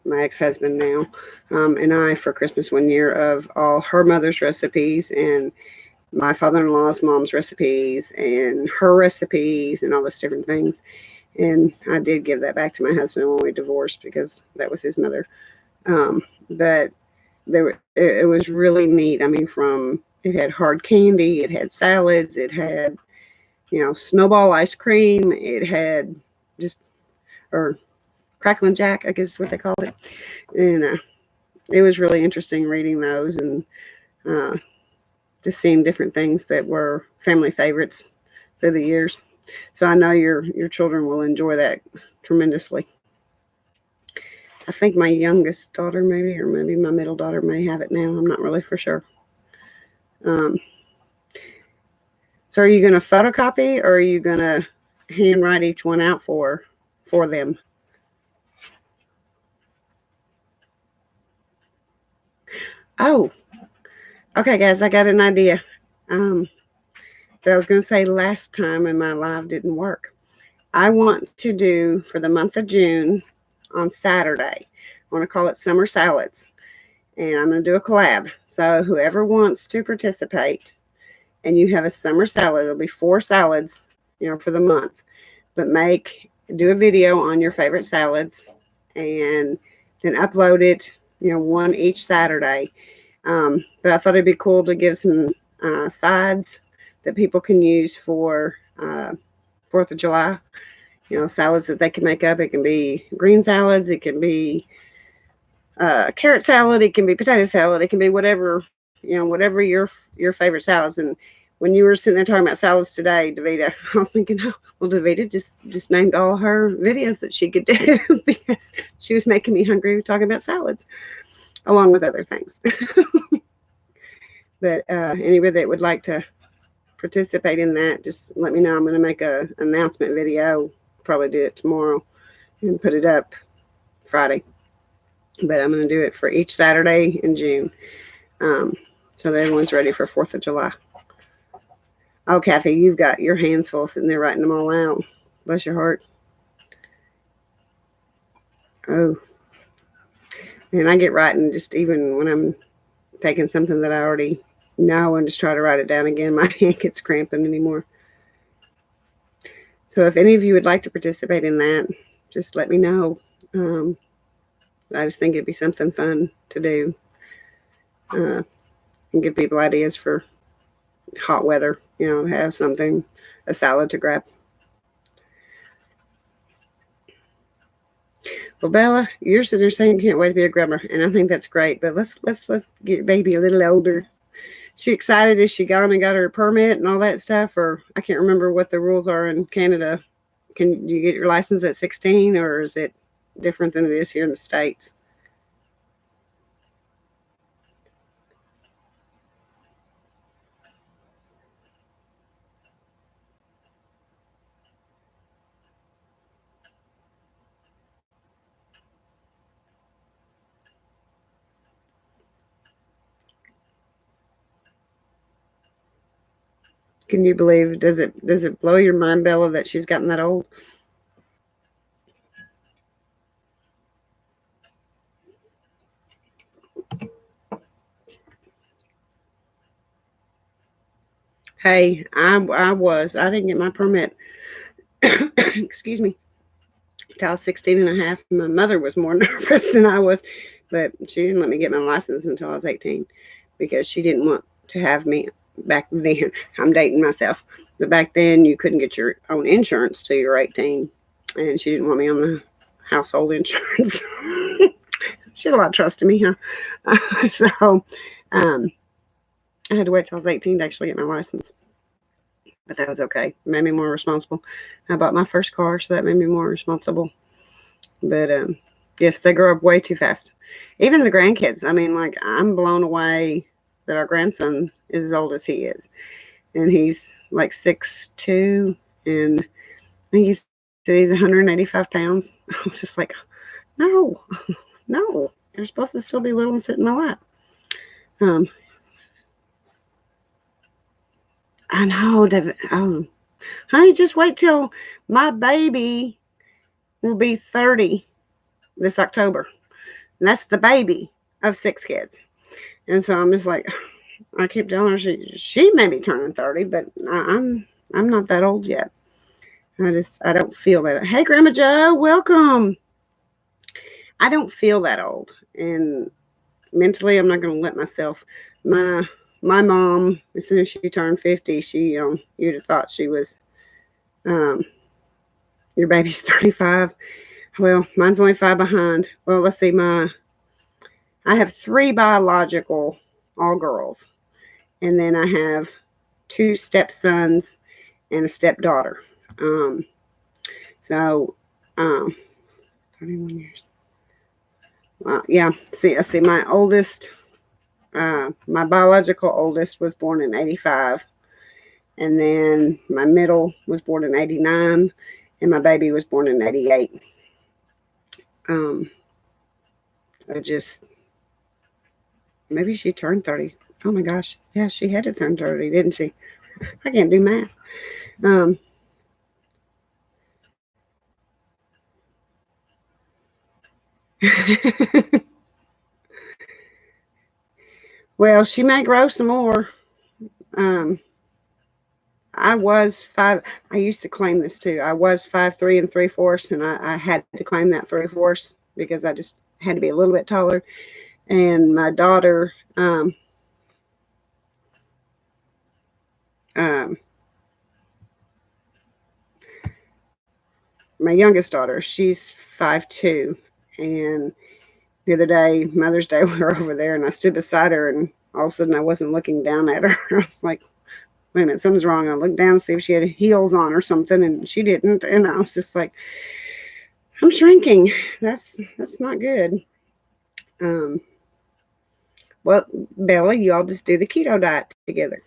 my ex-husband now, and I, for Christmas one year, of all her mother's recipes and my father-in-law's mom's recipes and her recipes and all those different things. And I did give that back to my husband when we divorced because that was his mother. But it was really neat. I mean, it had hard candy, it had salads, it had, snowball ice cream, it had or crackling jack, I guess is what they called it. And it was really interesting reading those and just seeing different things that were family favorites through the years. So I know your children will enjoy that tremendously. I think my youngest daughter or maybe my middle daughter may have it now. I'm not really for sure. So are you going to photocopy, or are you going to handwrite each one out for them? Oh, okay, guys, I got an idea. That I was going to say last time and my live didn't work. I want to do, for the month of June, on Saturday, I want to call it Summer Salads. And I'm going to do a collab. So whoever wants to participate and you have a summer salad, it'll be 4 salads, for the month. But do a video on your favorite salads and then upload it, one each Saturday. But I thought it'd be cool to give some sides that people can use for 4th of July. Salads that they can make up. It can be green salads. It can be carrot salad. It can be potato salad. It can be whatever, whatever your favorite salads. And when you were sitting there talking about salads today, Davita, I was thinking, oh, well, Davita just named all her videos that she could do because she was making me hungry talking about salads, along with other things. But anybody that would like to participate in that, just let me know. I'm going to make an announcement video, probably do it tomorrow and put it up Friday. But I'm going to do it for each Saturday in June, so that everyone's ready for 4th of July. Oh, Kathy, you've got your hands full sitting there writing them all out. Bless your heart. Oh, and I get writing just even when I'm taking something that I already know and just try to write it down again. My hand gets cramping anymore. So if any of you would like to participate in that, just let me know. I just think it'd be something fun to do and give people ideas for hot weather, have a salad to grab. Well, Bella, you're sitting there saying you can't wait to be a grandma, and I think that's great. But let's get baby a little older she excited? Is she gone and got her permit and all that stuff? Or I can't remember what the rules are in Canada. Can you get your license at 16, or is it different than it is here in the States? Can you believe? Does it blow your mind, Bella, that she's gotten that old? Hey, I didn't get my permit. Excuse me. Till I was 16 and a half. My mother was more nervous than I was, but she didn't let me get my license until I was 18 because she didn't want to have me back then. I'm dating myself. But back then, you couldn't get your own insurance till you were 18, and she didn't want me on the household insurance. She had a lot of trust in me, huh? So um, I had to wait till I was 18 to actually get my license. But that was okay. It made me more responsible. I bought my first car, so that made me more responsible. But yes, they grow up way too fast. Even the grandkids. I mean, like, I'm blown away that our grandson is as old as he is. And he's like 6'2", and I think he's 185 pounds. I was just like, no, no, you're supposed to still be little and sit in my lap. Um, I know, David. Oh, honey, just wait till my baby will be 30 this October. And that's the baby of 6 kids. And so I'm just like, I keep telling her she may be turning 30, but I'm not that old yet. I don't feel that. Hey, Grandma Joe, welcome. I don't feel that old, and mentally, I'm not going to let myself. My my mom, as soon as she turned 50, you'd have thought she was um, your baby's 35. Well, mine's only 5 behind. Well, let's see, I have 3 biological, all girls, and then I have 2 stepsons and a stepdaughter. Um, so, um, 31 years. Yeah. See, I see. My biological oldest was born in 85, and then my middle was born in 89, and my baby was born in 88. Um, I just maybe she turned 30. Oh my gosh, yeah, she had to turn 30, didn't she? I can't do math. Um, well, she may grow some more. Um, I was five. I used to claim this too. I was 5'3" and 3/4, and I had to claim that 3/4 because I just had to be a little bit taller. And my daughter, um, my youngest daughter, she's 5'2", and the other day, Mother's Day, we were over there, and I stood beside her, and all of a sudden, I wasn't looking down at her. I was like, "Wait a minute, something's wrong." I looked down to see if she had heels on or something, and she didn't. And I was just like, "I'm shrinking. That's not good." Um, well, Bella, you all just do the keto diet together.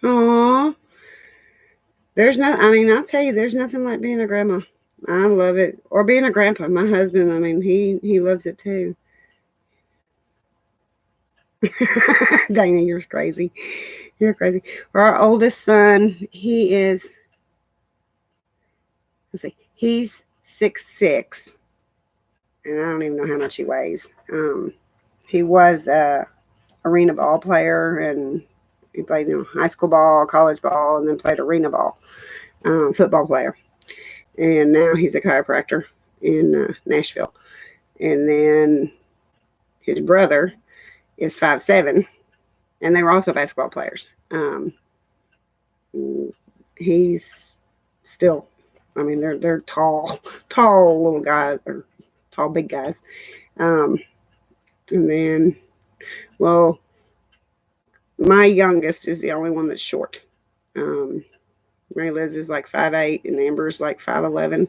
Aw, there's no. I mean, I'll tell you, there's nothing like being a grandma. I love it, or being a grandpa. My husband, I mean, he loves it too. Dana, you're crazy. You're crazy. Our oldest son, he is. Let's see, he's 6'6", and I don't even know how much he weighs. He was a arena ball player, and he played high school ball, college ball, and then played arena ball, football player. And now he's a chiropractor in Nashville. And then his brother is 5'7", and they were also basketball players. He's still, I mean, they're tall little guys, or tall big guys. Um, And then, well, my youngest is the only one that's short. Um, Mary Liz is like 5'8", and Amber's like 5'11".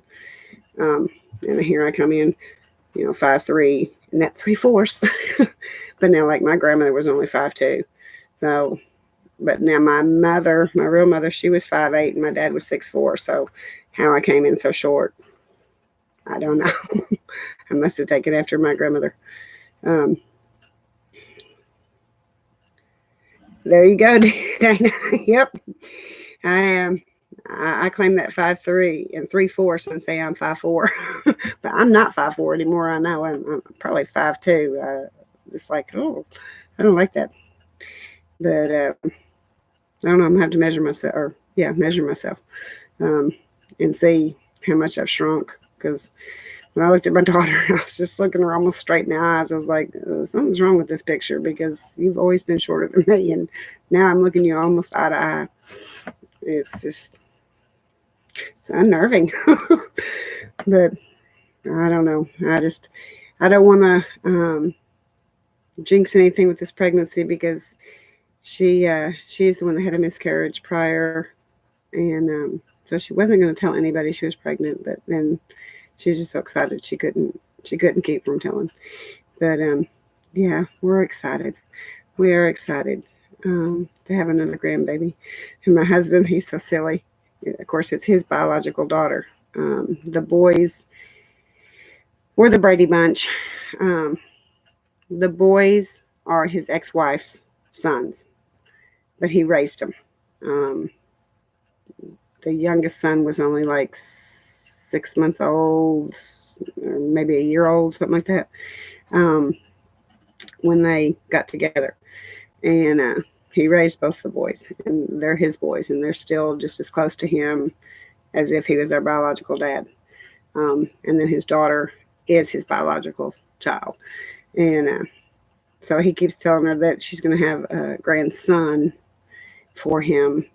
Um, and here I come in, 5'3", and that's 3/4. But now, like, my grandmother was only 5'2". So, but now my mother, my real mother, she was 5'8", and my dad was 6'4". So, how I came in so short, I don't know. I must have taken after my grandmother. Um, there you go, Dana. Yep, I am. I claim that 5'3" and 3/4 and say I'm 5'4", but I'm not 5'4" anymore. I know I'm probably 5'2". Just like, oh, I don't like that. But I don't know. I'm gonna have to measure myself, or yeah, measure myself, um, and see how much I've shrunk. Because when I looked at my daughter, I was just looking her almost straight in the eyes. I was like, something's wrong with this picture because you've always been shorter than me, and now I'm looking you almost eye to eye. It's just it's unnerving. But I don't know. I don't want to jinx anything with this pregnancy because she's the one that had a miscarriage prior, and so she wasn't going to tell anybody she was pregnant. But then she's just so excited she couldn't keep from telling. But yeah, we're excited. We are excited to have another grandbaby. And my husband, he's so silly. Of course, it's his biological daughter. The boys, we're the Brady Bunch. Um, the boys are his ex-wife's sons, but he raised them. Um, the youngest son was only like 6 months old, or maybe a year old, something like that, um, when they got together. And he raised both the boys, and they're his boys, and they're still just as close to him as if he was their biological dad. And then his daughter is his biological child. And so he keeps telling her that she's going to have a grandson for him.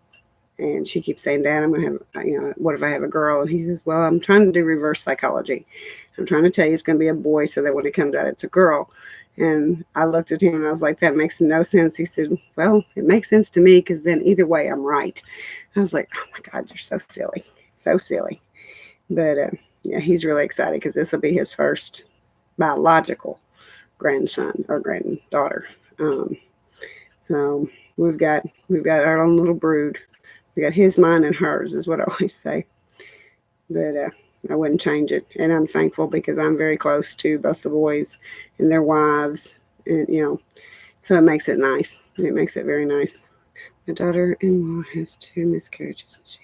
And she keeps saying, Dad, I'm going to have, what if I have a girl? And he says, well, I'm trying to do reverse psychology. I'm trying to tell you it's going to be a boy so that when it comes out, it's a girl. And I looked at him and I was like, that makes no sense. He said, well, it makes sense to me because then either way, I'm right. I was like, oh my God, you're so silly. So silly. But yeah, he's really excited because this will be his first biological grandson or granddaughter. So we've got our own little brood. We got his, mine, and hers is what I always say. But I wouldn't change it, and I'm thankful because I'm very close to both the boys and their wives, and so it makes it nice. It makes it very nice. My daughter-in-law has 2 miscarriages.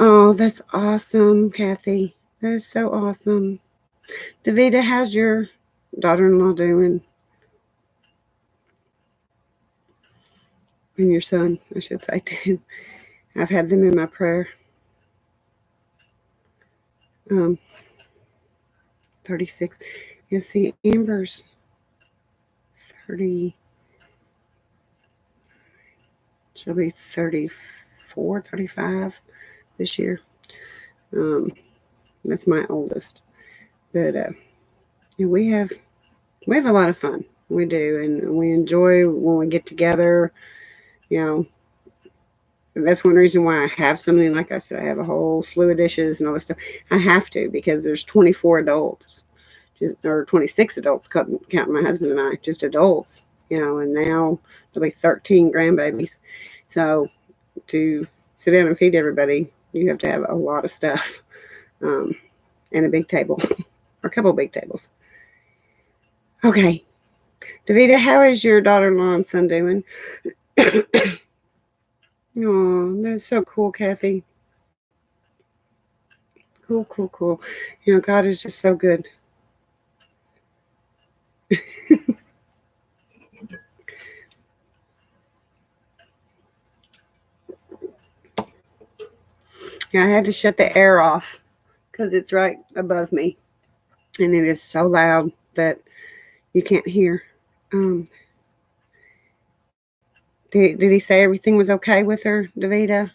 Oh, that's awesome, Kathy. That is so awesome. Davida, how's your daughter-in-law doing? And your son, I should say, too. I've had them in my prayer. 36. You see, Amber's 30. She'll be 34, 35 this year. Um, that's my oldest. But we have a lot of fun. We do, and we enjoy when we get together. You know, that's one reason why I have so many. Like I said, I have a whole slew of dishes and all this stuff. I have to because there's 24 adults, or 26 adults, counting my husband and I, just adults. And now there'll be 13 grandbabies. So to sit down and feed everybody, you have to have a lot of stuff, and a big table, or a couple of big tables. Okay, Davida, how is your daughter-in-law and son doing? Oh, that's so cool, Kathy. Cool, cool, cool. God is just so good. Yeah, I had to shut the air off because it's right above me, and it is so loud that you can't hear. Um, did he say everything was okay with her, Davida?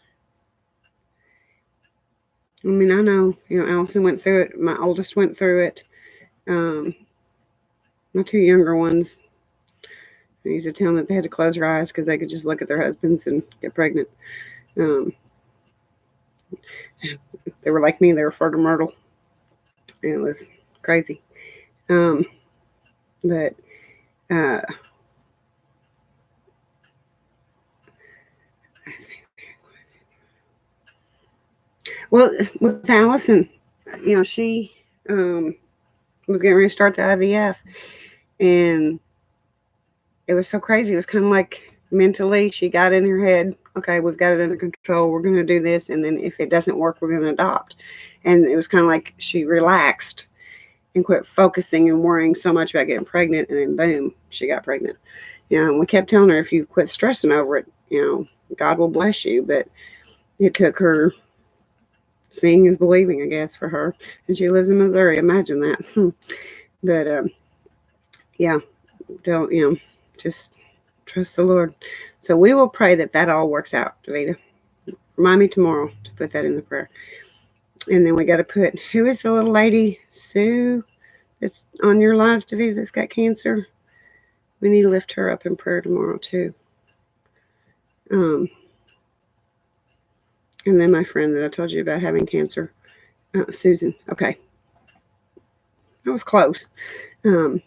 I mean, I know, Allison went through it. My oldest went through it. Um, My two younger ones, I used to tell them that they had to close their eyes because they could just look at their husbands and get pregnant. Um, they were like me; they were fertile myrtle, and it was crazy. Um, but uh, well, with Allison, she um, was getting ready to start the IVF, and it was so crazy. It was kind of like mentally, she got in her head, okay, we've got it under control. We're going to do this. And then if it doesn't work, we're going to adopt. And it was kind of like she relaxed and quit focusing and worrying so much about getting pregnant. And then boom, she got pregnant. And we kept telling her, if you quit stressing over it, God will bless you. But it took her, seeing is believing, I guess, for her. And she lives in Missouri. Imagine that. But yeah, don't, just trust the Lord. So we will pray that that all works out, Davida. Remind me tomorrow to put that in the prayer. And then we got to put, who is the little lady, Sue, that's on your lives, Davida, that's got cancer? We need to lift her up in prayer tomorrow, too. And then my friend that I told you about having cancer, Susan. Okay. That was close. A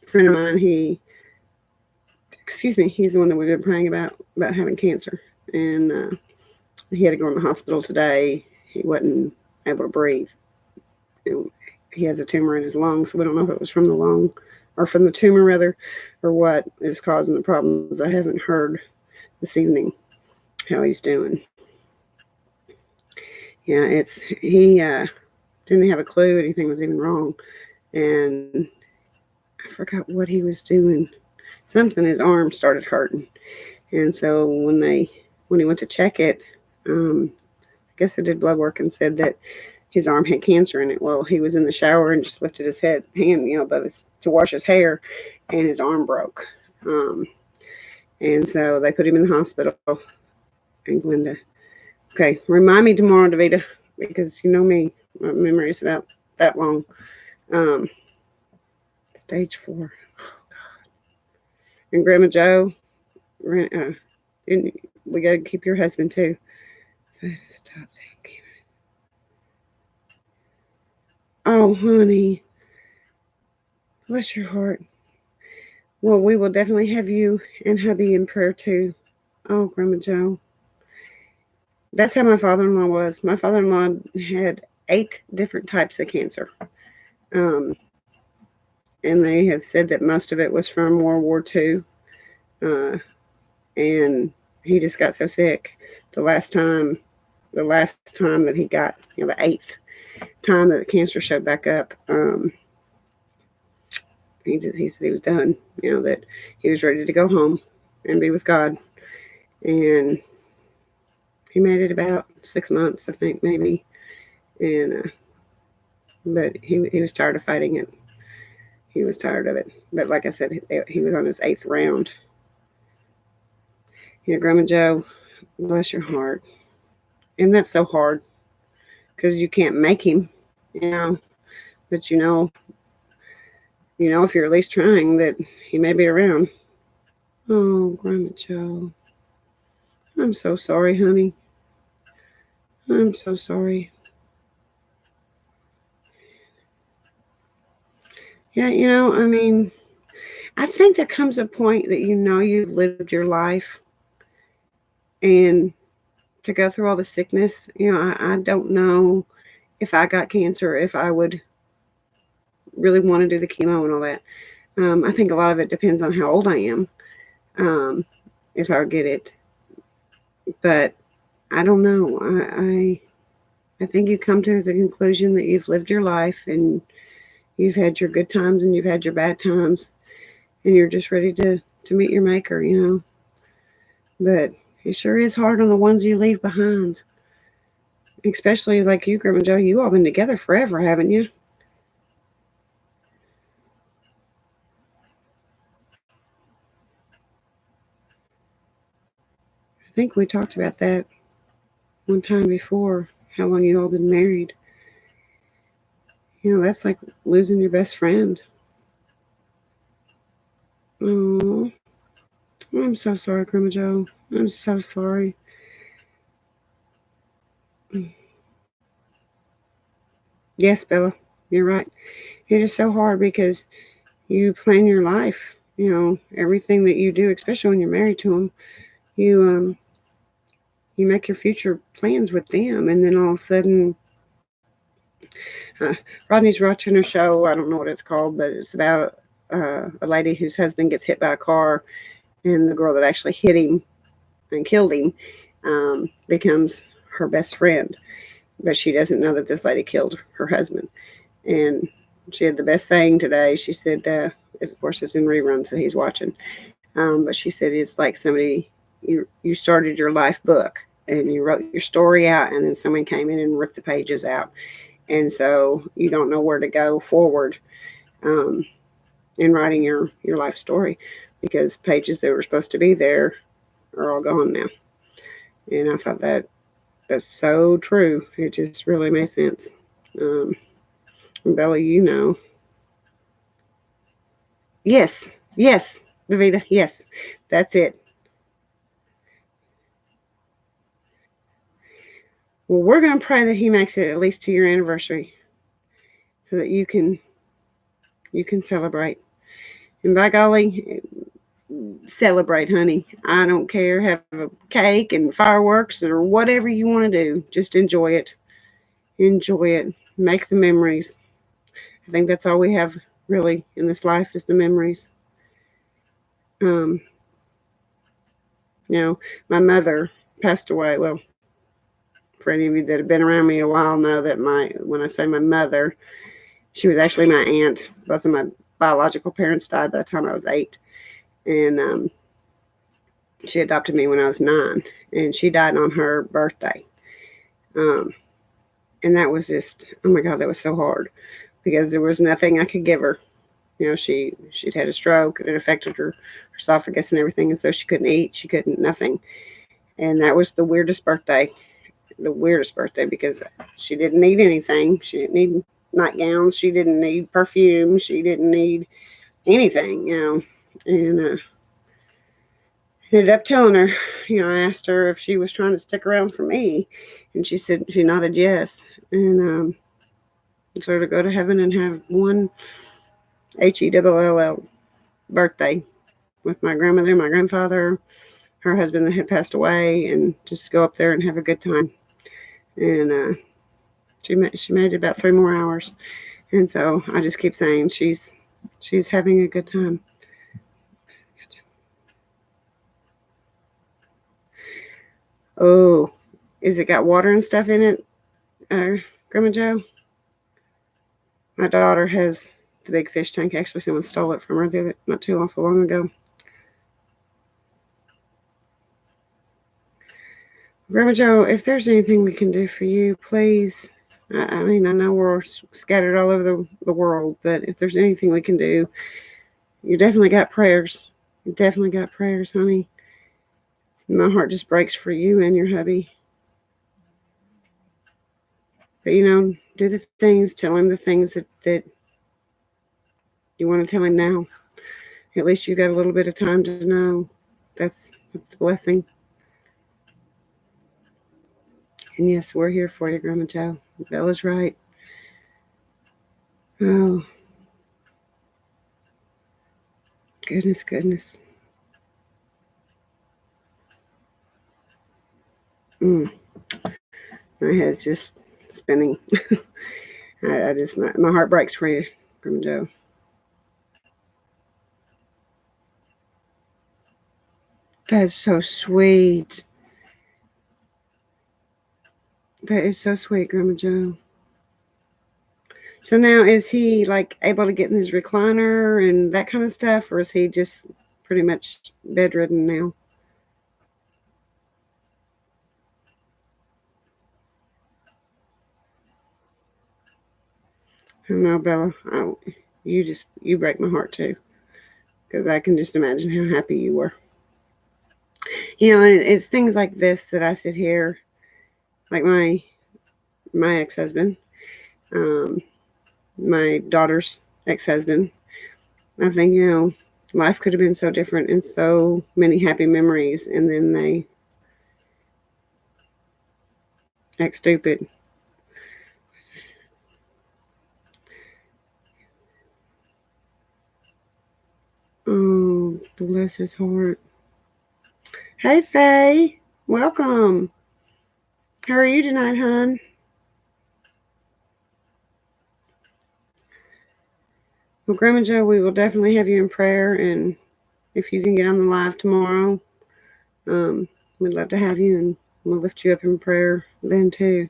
friend of mine, he's the one that we've been praying about having cancer. And he had to go in the hospital today. He wasn't able to breathe. He has a tumor in his lung, so we don't know if it was from the lung or from the tumor, rather, or what is causing the problems. I haven't heard this evening how he's doing. Yeah, he didn't have a clue anything was even wrong, and I forgot what he was doing. Something, his arm started hurting, and so when he went to check it, I guess they did blood work and said that his arm had cancer in it. Well, he was in the shower and just lifted his hand, above to wash his hair, and his arm broke. And so they put him in the hospital. And Glenda, okay, remind me tomorrow, Davida, because you know me, my memory is about that long. Stage 4. Oh, God. And Grandma Joe, we got to keep your husband too. Stop. Oh, honey. Bless your heart. Well, we will definitely have you and hubby in prayer too. Oh, Grandma Joe. That's how my father-in-law was. My father-in-law had 8 different types of cancer. And they have said that most of it was from World War II. And he just got so sick the last time that he got, the 8th time that the cancer showed back up. He said he was done, that he was ready to go home and be with God. And he made it about 6 months, I think, maybe. And but he was tired of fighting it. He was tired of it. But like I said, he was on his 8th round. Grandma Joe, bless your heart. And that's so hard because you can't make him, but if you're at least trying, that he may be around. Oh, Grandma Joe, I'm so sorry, honey. I'm so sorry. Yeah, I think there comes a point that you've lived your life, and to go through all the sickness, I don't know if I got cancer, if I would really want to do the chemo and all that. I think a lot of it depends on how old I am, if I'll get it. But I don't know. I think you come to the conclusion that you've lived your life and you've had your good times and you've had your bad times, and you're just ready to meet your maker, But it sure is hard on the ones you leave behind. Especially like you, Grandma Joe, you all been together forever, haven't you? I think we talked about that one time before, how long you all been married. That's like losing your best friend. I'm so sorry, Grandma Joe. I'm so sorry. Yes, Bella, you're right. It is so hard because you plan your life. Everything that you do, especially when you're married to them, you you make your future plans with them, and then all of a sudden, uh, Rodney's watching a show. I don't know what it's called, but it's about a lady whose husband gets hit by a car, and the girl that actually hit him and killed him becomes her best friend. But she doesn't know that this lady killed her husband. And she had the best saying today. She said, of course, it's in reruns that he's watching. But she said it's like somebody you started your life book and you wrote your story out, and then someone came in and ripped the pages out, and so you don't know where to go forward um, in writing your life story because pages that were supposed to be there are all gone now. And I thought that's so true. It just really made sense. Um, Bella, yes, yes, Davita, yes, that's it. Well, we're going to pray that he makes it at least to your anniversary so that you can celebrate. And by golly, celebrate, honey. I don't care. Have a cake and fireworks or whatever you want to do. Just enjoy it. Enjoy it. Make the memories. I think that's all we have really in this life is the memories. Um, you know, my mother passed away. Well, for any of you that have been around me a while know that when I say my mother, she was actually my aunt. Both of my biological parents died by the time I was 8, and she adopted me when I was 9, and she died on her birthday. Um, and that was just, oh my God, that was so hard because there was nothing I could give her. She'd had a stroke and it affected her esophagus and everything, and so she couldn't eat, she couldn't nothing, and that was the weirdest birthday because she didn't need anything. She didn't need nightgowns. She didn't need perfume. She didn't need anything. And ended up telling her, I asked her if she was trying to stick around for me, and she nodded yes, and so to go to heaven and have one HELL birthday with my grandmother, my grandfather, her husband that had passed away, and just go up there and have a good time. And she made it about 3 more hours, and so I just keep saying she's having a good time. Oh, is it got water and stuff in it, Grandma Joe? My daughter has the big fish tank. Actually, someone stole it from her not too awful long ago. Grandma Joe, if there's anything we can do for you, please. I mean, I know we're scattered all over the world, but if there's anything we can do, you definitely got prayers. You definitely got prayers, honey. My heart just breaks for you and your hubby. But do the things, tell him the things that you want to tell him now. At least you got a little bit of time to know. That's a blessing. And yes, we're here for you, Grandma Joe. Bella's right. Oh, goodness, goodness. Mm, my head's just spinning. I just, my heart breaks for you, Grandma Joe. That's so sweet. That is so sweet, Grandma Joe. So now, is he like able to get in his recliner and that kind of stuff, or is he just pretty much bedridden now? I don't know, Bella. You break my heart too, because I can just imagine how happy you were. And it's things like this that I sit here, like my ex husband, um, my daughter's ex husband. I think Life could have been so different and so many happy memories, and then they act stupid. Oh, bless his heart. Hey, Faye. Welcome. How are you tonight, hon? Well, Grandma Joe, we will definitely have you in prayer, and if you can get on the live tomorrow, um, we'd love to have you, and we'll lift you up in prayer then too.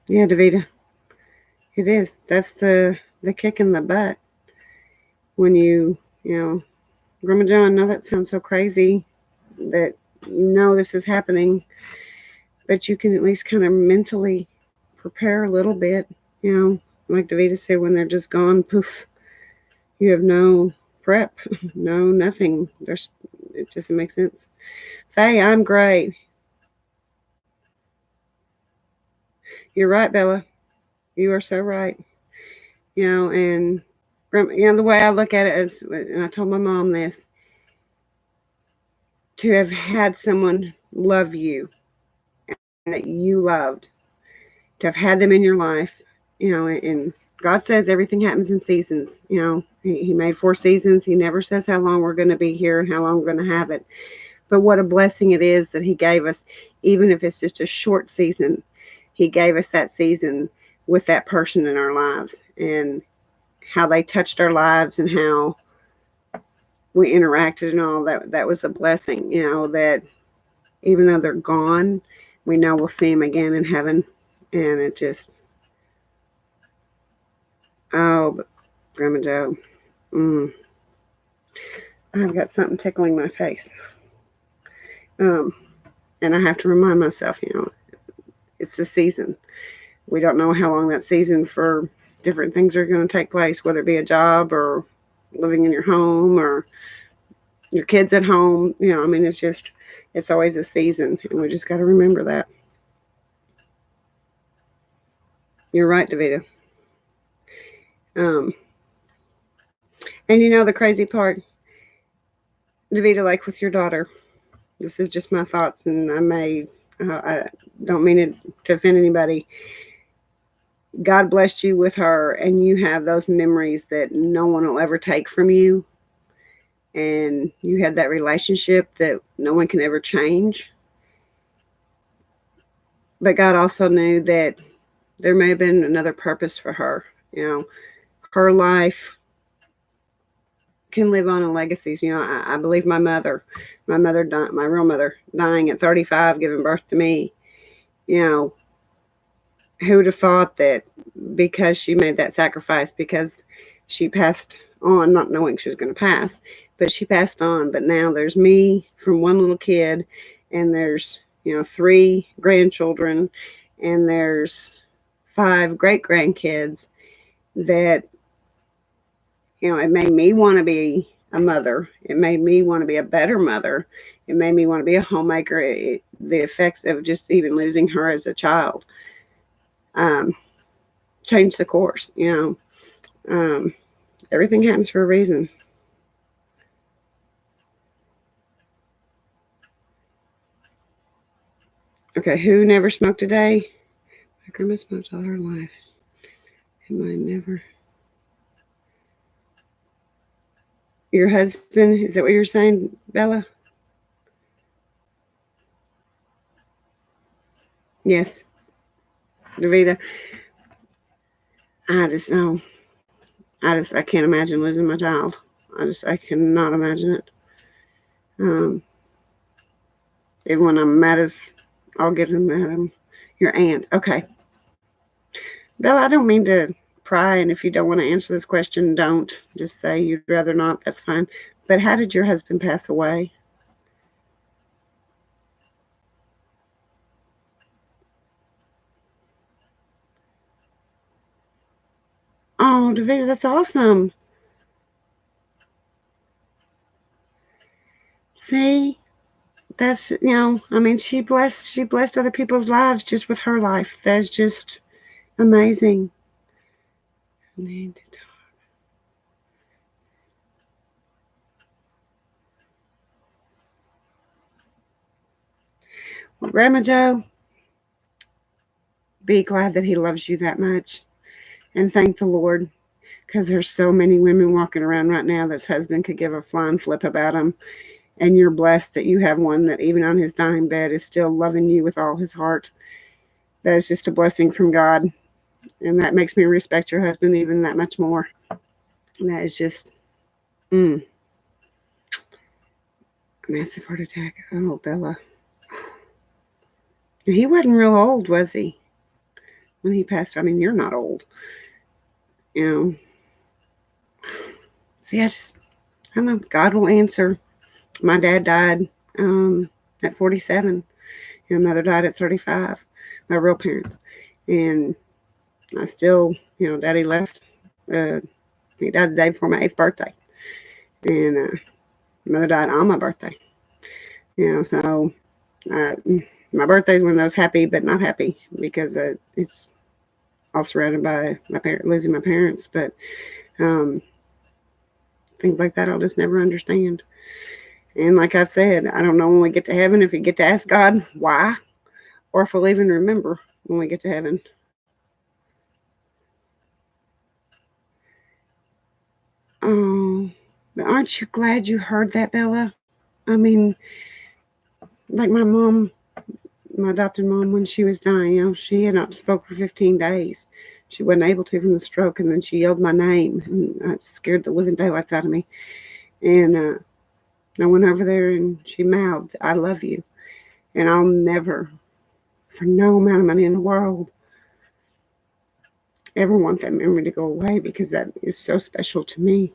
Yeah, Davita, it is. That's the kick in the butt when Grandma Joe. I know that sounds so crazy that this is happening, but you can at least kind of mentally prepare a little bit. Like Davita said, when they're just gone, poof, you have no prep, no nothing. It just makes sense. Faye, I'm great. You're right, Bella. You are so right. And the way I look at it is, and I told my mom this, to have had someone love you and that you loved, to have had them in your life, and God says everything happens in seasons. He made 4 seasons. He never says how long we're going to be here and how long we're going to have it. But what a blessing it is that he gave us, even if it's just a short season. He gave us that season with that person in our lives, and how they touched our lives and how we interacted and all that. That was a blessing, that even though they're gone, we know we'll see them again in heaven. And it just, but Grandma Joe, I've got something tickling my face. And I have to remind myself, it's the season. We don't know how long that season for different things are going to take place, whether it be a job or living in your home or your kids at home. It's always a season, and we just got to remember that. You're right, Davida. And the crazy part, Davida, like with your daughter, this is just my thoughts, and I don't mean it to offend anybody. God blessed you with her, and you have those memories that no one will ever take from you. And you had that relationship that no one can ever change. But God also knew that there may have been another purpose for her. Her life can live on in legacies. I believe my real mother, dying at 35, giving birth to me. Who would have thought that because she made that sacrifice, because she passed on, not knowing she was going to pass, but she passed on. But now there's me from one little kid, and there's 3 grandchildren, and there's 5 great grandkids that it made me want to be a mother. It made me want to be a better mother. It made me want to be a homemaker. The effects of just even losing her as a child changed the course. Everything happens for a reason. Okay, who never smoked a day? My grandma smoked all her life. And mine never. Your husband, is that what you're saying, Bella? Yes. Davida, I just know. I can't imagine losing my child. I cannot imagine it. Even when I'm mad as I'll get him at him. Your aunt. Okay. Bella, I don't mean to pry, and if you don't want to answer this question, don't. Just say you'd rather not. That's fine. But how did your husband pass away? Oh, Davida, that's awesome. See, that's she blessed other people's lives just with her life. That's just amazing. Need to talk. Well, Grandma Joe, be glad that he loves you that much. And thank the Lord, because there's so many women walking around right now that's husband could give a flying flip about them. And you're blessed that you have one that even on his dying bed is still loving you with all his heart. That is just a blessing from God. And that makes me respect your husband even that much more. And that is just, massive heart attack. Oh, Bella. He wasn't real old, was he? When he passed, I mean, you're not old. You know, see, I don't know. God will answer. My dad died at 47. My mother died at 35. My real parents. And I still, Daddy left. Uh, he died the day before my 8th birthday. And mother died on my birthday. So uh, my birthday's one of those happy but not happy because it's all surrounded by losing my parents. But things like that I'll just never understand. And like I've said, I don't know when we get to heaven if we get to ask God why, or if we'll even remember when we get to heaven. Oh, but aren't you glad you heard that, Bella? I mean, like my adopted mom, when she was dying, she had not spoke for 15 days. She wasn't able to from the stroke, and then she yelled my name, and it scared the living daylights out of me. And I went over there, and she mouthed, "I love you," and I'll never, for no amount of money in the world, ever want that memory to go away because that is so special to me.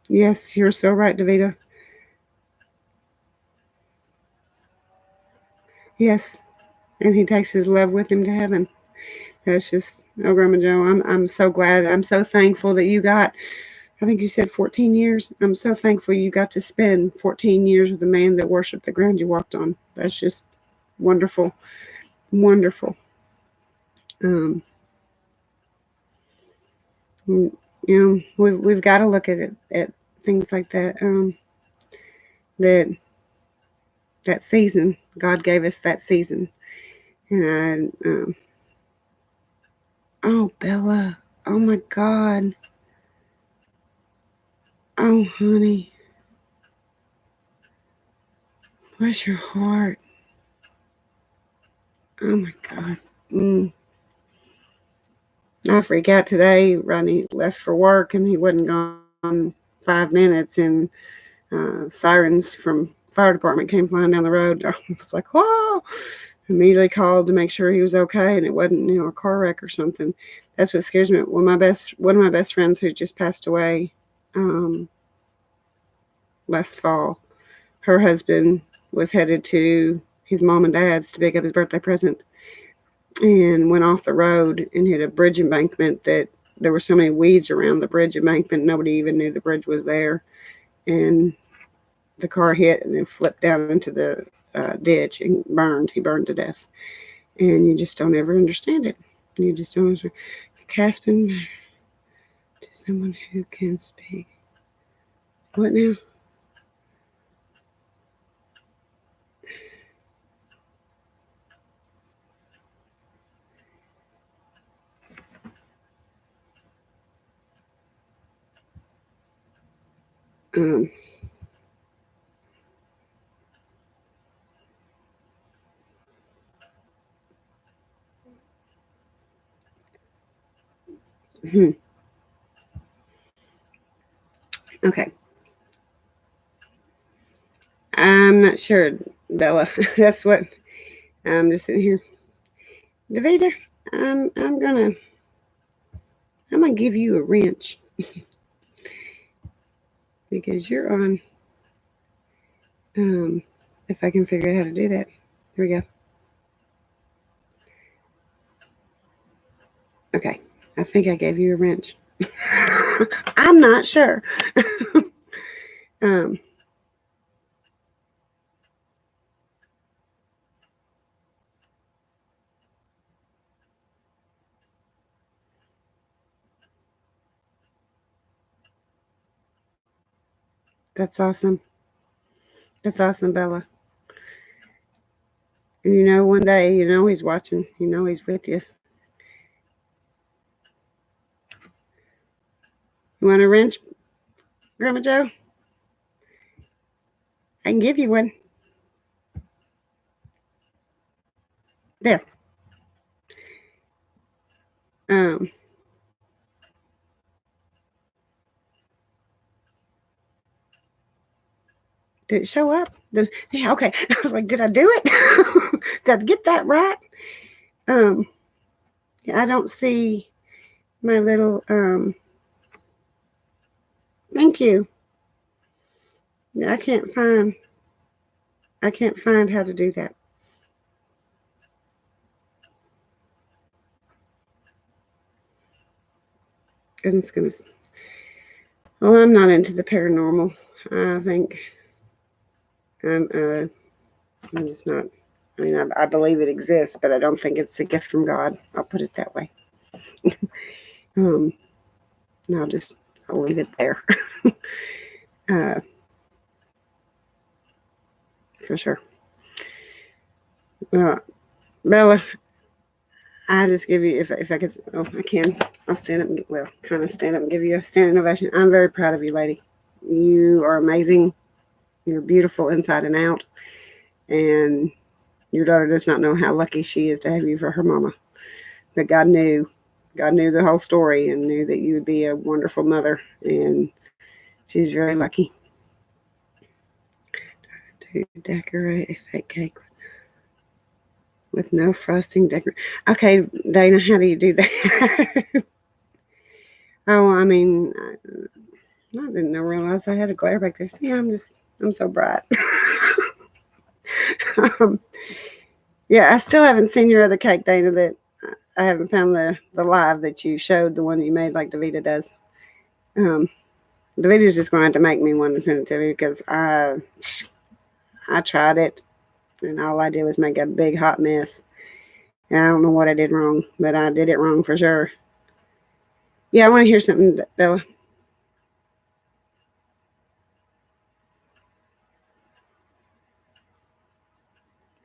Yes, you're so right, Davida. Yes, and he takes his love with him to heaven. That's just, oh, Grandma Joe, I'm so glad. I'm so thankful that you got, I think you said 14 years. I'm so thankful you got to spend 14 years with the man that worshiped the ground you walked on. That's just wonderful, wonderful. Um, we've got to look at it at things like that. That that season, God gave us that season, and oh, Bella, oh my God, oh honey, bless your heart. Oh my God. Mm. I freak out today. Ronnie left for work and he wasn't gone 5 minutes, and sirens from fire department came flying down the road. I was like, whoa! Immediately called to make sure he was okay and it wasn't, a car wreck or something. That's what scares me. One of my best friends who just passed away last fall, her husband was headed to his mom and dad's to pick up his birthday present and went off the road and hit a bridge embankment that there were so many weeds around the bridge embankment, nobody even knew the bridge was there. And the car hit and then flipped down into the ditch and burned. He burned to death. And you just don't ever understand it. You just don't understand. Caspin to someone who can speak. What now? Um, hmm. Okay. I'm not sure, Bella. That's what I'm just sitting here. Davida, I'm gonna give you a wrench because you're on. Um, if I can figure out how to do that. Here we go. Okay. I think I gave you a wrench. I'm not sure. um, That's awesome. That's awesome, Bella. And one day, he's watching. He's with you. You want a wrench, Grandma Joe? I can give you one. There. Um, did it show up? Yeah, okay. I was like, did I do it? Did I get that right? Um, I don't see my little thank you. I can't find how to do that. Goodness goodness. Well, I'm not into the paranormal. I think I'm I'm just not. I mean, I believe it exists, but I don't think it's a gift from God. I'll put it that way. Um, and I'll leave it there. uh, for sure. Uh, Bella, I just give you, if I could, oh, I can, I'll stand up and, kind of stand up and give you a standing ovation. I'm very proud of you, lady. You are amazing. You're beautiful inside and out. And your daughter does not know how lucky she is to have you for her mama. But God knew the whole story and knew that you would be a wonderful mother. And she's very lucky to decorate a fake cake with no frosting decor. Okay, Dana, how do you do that? Oh, I mean, I didn't realize I had a glare back there. See, I'm so bright. um, yeah, I still haven't seen your other cake, Dana. That I haven't found the live that you showed, the one that you made like Davita does. Davita's just going to have to make me one and send it to me because I tried it and all I did was make a big hot mess. And I don't know what I did wrong, but I did it wrong for sure. Yeah, I want to hear something, Bella.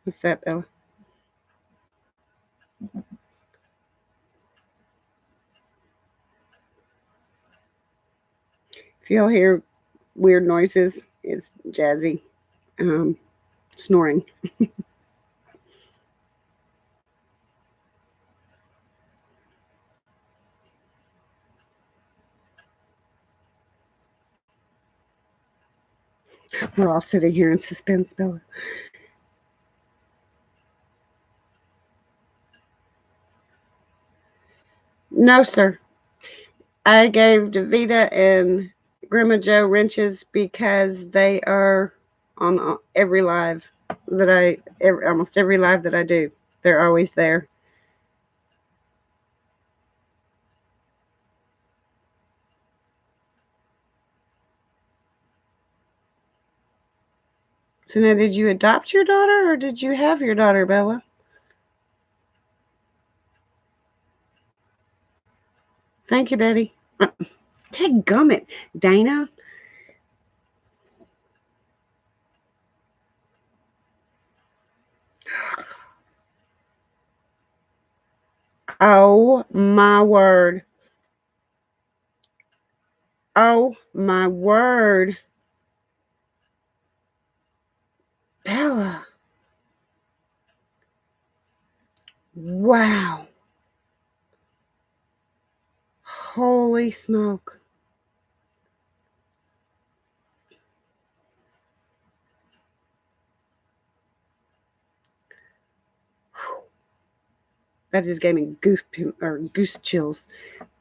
What's that, Bella? If y'all hear weird noises, it's Jazzy snoring. We're all sitting here in suspense, Bella. No, sir. I gave Davita and Grandma Joe wrenches because they are on every live almost every live that I do. They're always there. So now, did you adopt your daughter or did you have your daughter, Bella? Thank you, Betty. Take gummit, Dana. Oh my word. Oh my word. Bella. Wow. Holy smoke. That just gave me goose chills.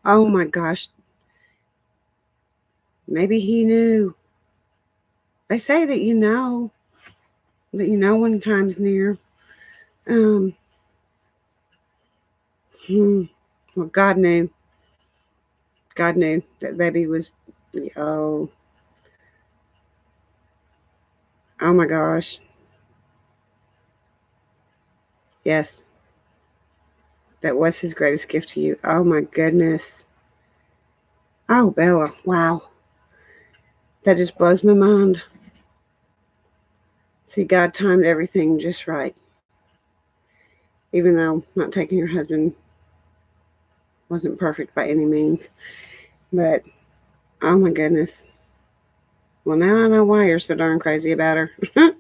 Oh my gosh. Maybe he knew. They say that when time's near. Um, hmm. Well, God knew. God knew that baby was. Oh, oh my gosh. Yes, that was his greatest gift to you. Oh my goodness. Oh, Bella. Wow. That just blows my mind. See, God timed everything just right. Even though not taking your husband wasn't perfect by any means. But, oh my goodness. Well, now I know why you're so darn crazy about her. I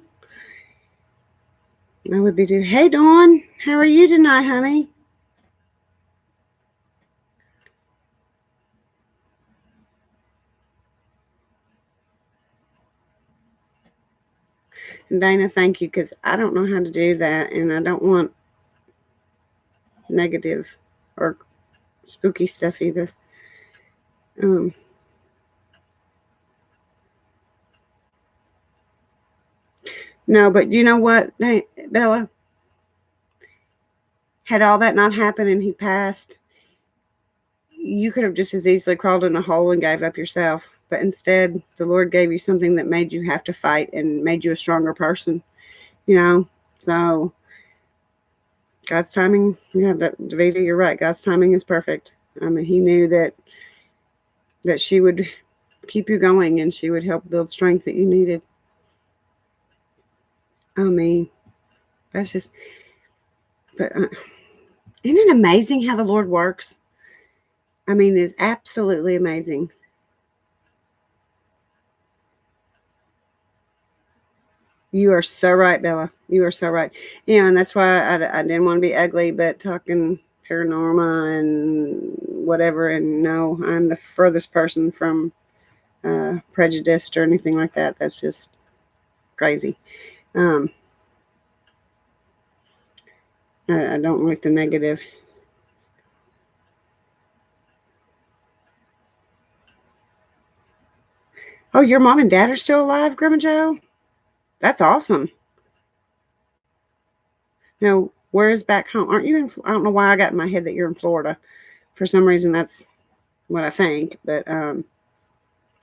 would be too. Hey, Dawn. How are you tonight, honey? And Dana, thank you, because I don't know how to do that, and I don't want negative or spooky stuff either. Um, no, but you know what, hey, Bella? Had all that not happened and he passed, you could have just as easily crawled in a hole and gave up yourself. But instead, the Lord gave you something that made you have to fight and made you a stronger person, you know? So, God's timing, yeah, Davida, you're right. God's timing is perfect. I mean, He knew that she would keep you going and she would help build strength that you needed. I mean, that's just, but isn't it amazing how the Lord works? I mean, it's absolutely amazing. You are so right, Bella. You are so right. You know, and that's why I didn't want to be ugly, but talking paranormal and whatever. And no, I'm the furthest person from prejudiced or anything like that. That's just crazy. Um, I don't like the negative. Oh, your mom and dad are still alive, Grandma Joe? That's awesome. Now, where's back home? Aren't you in? I don't know why I got in my head that you're in Florida. For some reason, that's what I think. But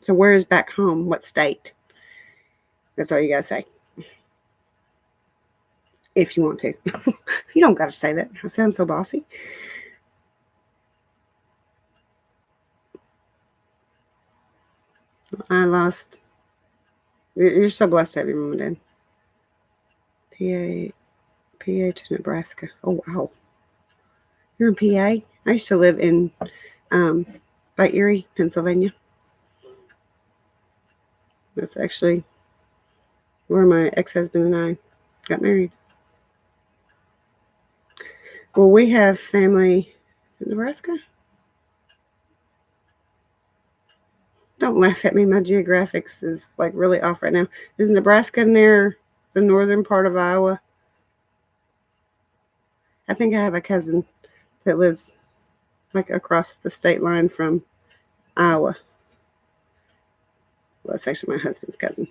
so where is back home? What state? That's all you gotta say. If you want to. You don't gotta say that. I sound so bossy. I lost. You're so blessed to have your mom and dad. PA, PA to Nebraska. Oh wow, you're in PA. I used to live in um, by Erie, Pennsylvania. That's actually where my ex-husband and I got married. Well, we have family in Nebraska. Don't laugh at me. My geographics is like really off right now. Is Nebraska near the northern part of Iowa? I think I have a cousin that lives like across the state line from Iowa. Well, it's actually my husband's cousin.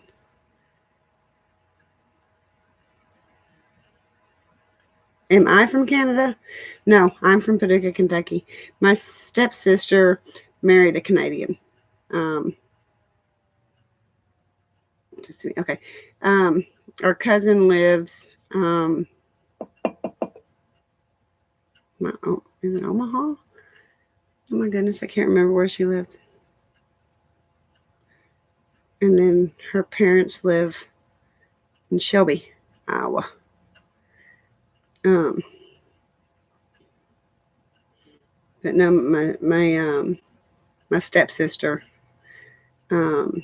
Am I from Canada? No, I'm from Paducah, Kentucky. My stepsister married a Canadian. Um, okay. Um, our cousin lives. Is it Omaha? Oh my goodness, I can't remember where she lives. And then her parents live in Shelby, Iowa. Um, but no, my stepsister, um,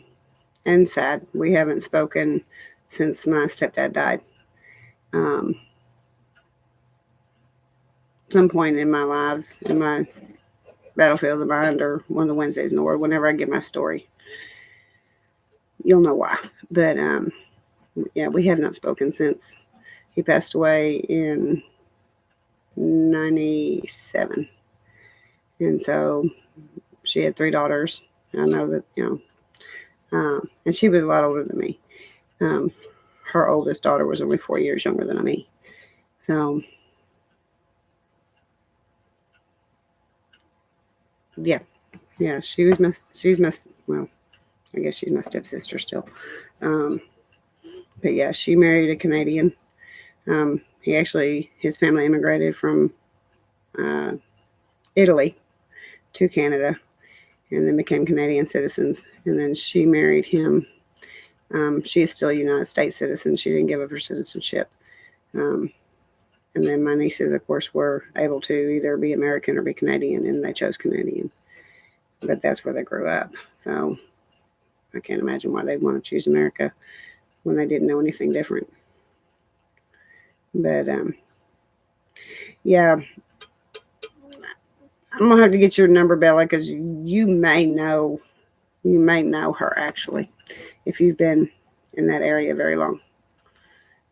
and sad we haven't spoken since my stepdad died. Um, some point in my lives, in my battlefield of the mind, or one of the Wednesdays in the Word, whenever I give my story, you'll know why. But yeah, we have not spoken since he passed away in 97. And so she had 3 daughters. I know that, and she was a lot older than me. Um, her oldest daughter was only 4 years younger than me. So, yeah, well, I guess she's my stepsister still. But yeah, she married a Canadian. His family immigrated from Italy to Canada. and then became Canadian citizens. And then she married him. She is still a United States citizen. She didn't give up her citizenship. Um, and then my nieces, of course, were able to either be American or be Canadian, and they chose Canadian. But that's where they grew up. So I can't imagine why they'd want to choose America when they didn't know anything different. But yeah, I'm gonna have to get your number, Bella, because you may know her actually if you've been in that area very long.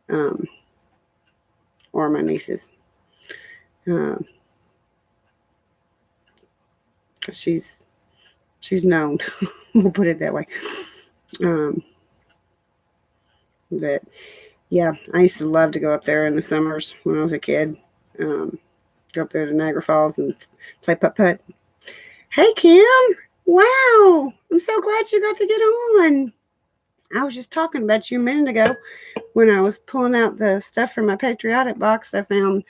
Um, or my nieces, because she's known. We'll put it that way. But yeah, I used to love to go up there in the summers when I was a kid. Go up there to Niagara Falls and play putt-putt. Hey, Kim. Wow. I'm so glad you got to get on. I was just talking about you a minute ago when I was pulling out the stuff from my Patriotic box. I found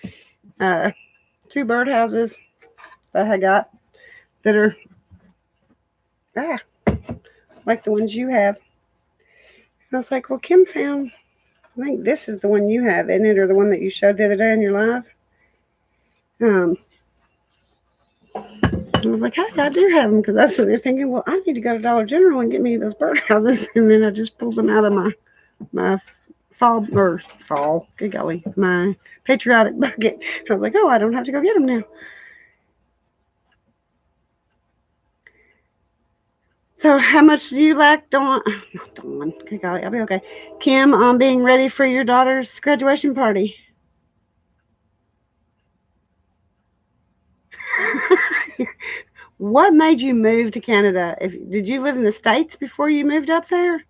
2 birdhouses that I got that are like the ones you have. I was like, well, Kim found, I think this is the one you have, isn't it? Or the one that you showed the other day in your live. I was like, hey, I do have them, because I was sitting there thinking, well, I need to go to Dollar General and get me those birdhouses. And then I just pulled them out of my good golly, my Patriotic bucket. I was like, oh, I don't have to go get them now. So how much do you like, Dawn? Not Dawn. Good golly, I'll be okay. Kim, on being ready for your daughter's graduation party? What made you move to Canada? Did you live in the States before you moved up there?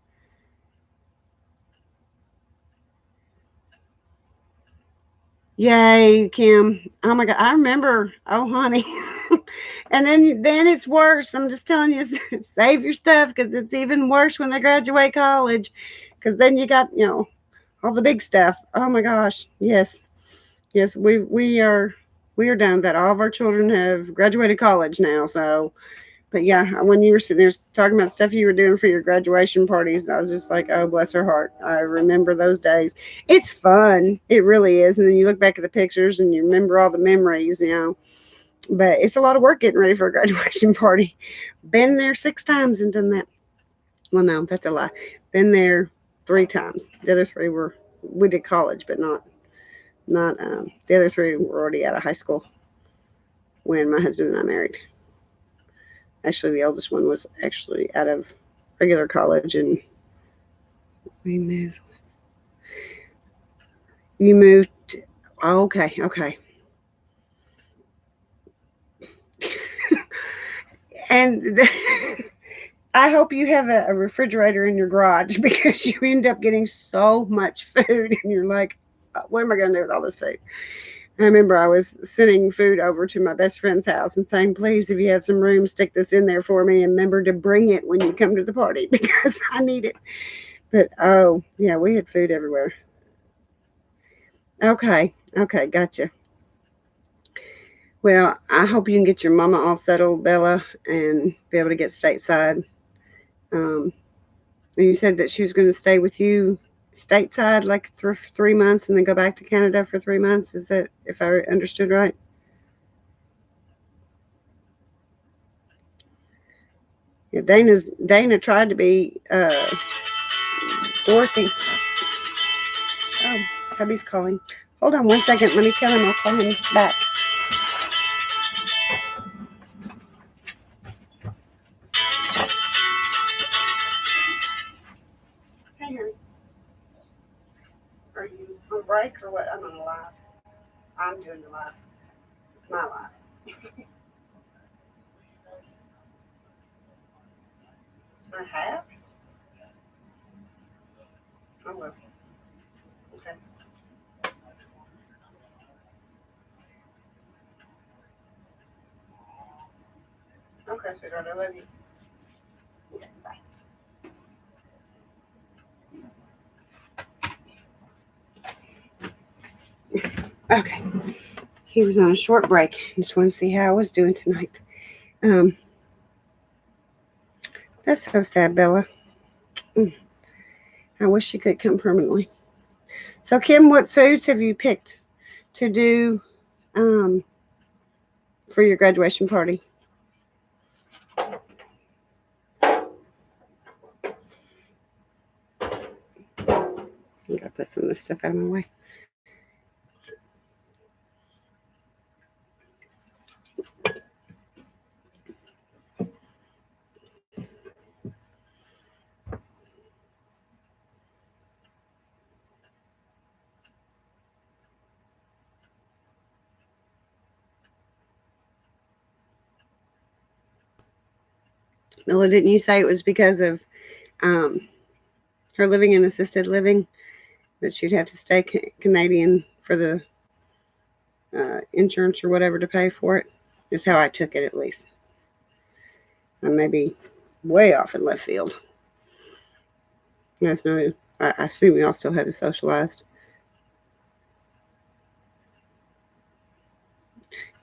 Yay, Kim. Oh my God. I remember. Oh, honey. And then it's worse. I'm just telling you, save your stuff, because it's even worse when they graduate college, because then you got, all the big stuff. Oh my gosh. Yes. Yes, we are done with that. All of our children have graduated college now. So, but yeah, when you were sitting there talking about stuff you were doing for your graduation parties, I was just like, oh, bless her heart. I remember those days. It's fun. It really is. And then you look back at the pictures and you remember all the memories. But it's a lot of work getting ready for a graduation party. Been there 6 times and done that. Well, no, that's a lie. Been there 3 times. The other 3 we did college, but not the other 3 were already out of high school when my husband and I married. Actually, the oldest one was actually out of regular college, and we moved. You moved. Oh, okay. And I hope you have a refrigerator in your garage, because you end up getting so much food, and you're like, what am I going to do with all this food? I remember I was sending food over to my best friend's house and saying, please, if you have some room, stick this in there for me, and remember to bring it when you come to the party, because I need it. But, oh, yeah, we had food everywhere. Okay, gotcha. Well, I hope you can get your mama all settled, Bella, and be able to get stateside. And you said that she was going to stay with you stateside like 3 months and then go back to Canada for 3 months. Is that, if I understood right? Yeah, Dana tried to be Dorothy. Oh, hubby's calling. Hold on 1 second. Let me tell him I'll call him back. Hey, honey. Are you on break or what? I'm on a live. I'm doing the live. It's my live. I have? I will. Okay. Okay, sweetheart. I love you. Okay, bye. Okay. He was on a short break. Just want to see how I was doing tonight. Um, That's so sad, Bella. I wish you could come permanently. So, Kim, what foods have you picked to do um, for your graduation party? I gotta put some of this stuff out of my way. Mila, didn't you say it was because of um, her living in assisted living that she'd have to stay Canadian for the insurance or whatever to pay for it? Is how I took it, at least. I may be way off in left field. Yes, no, I assume we all still have it socialized.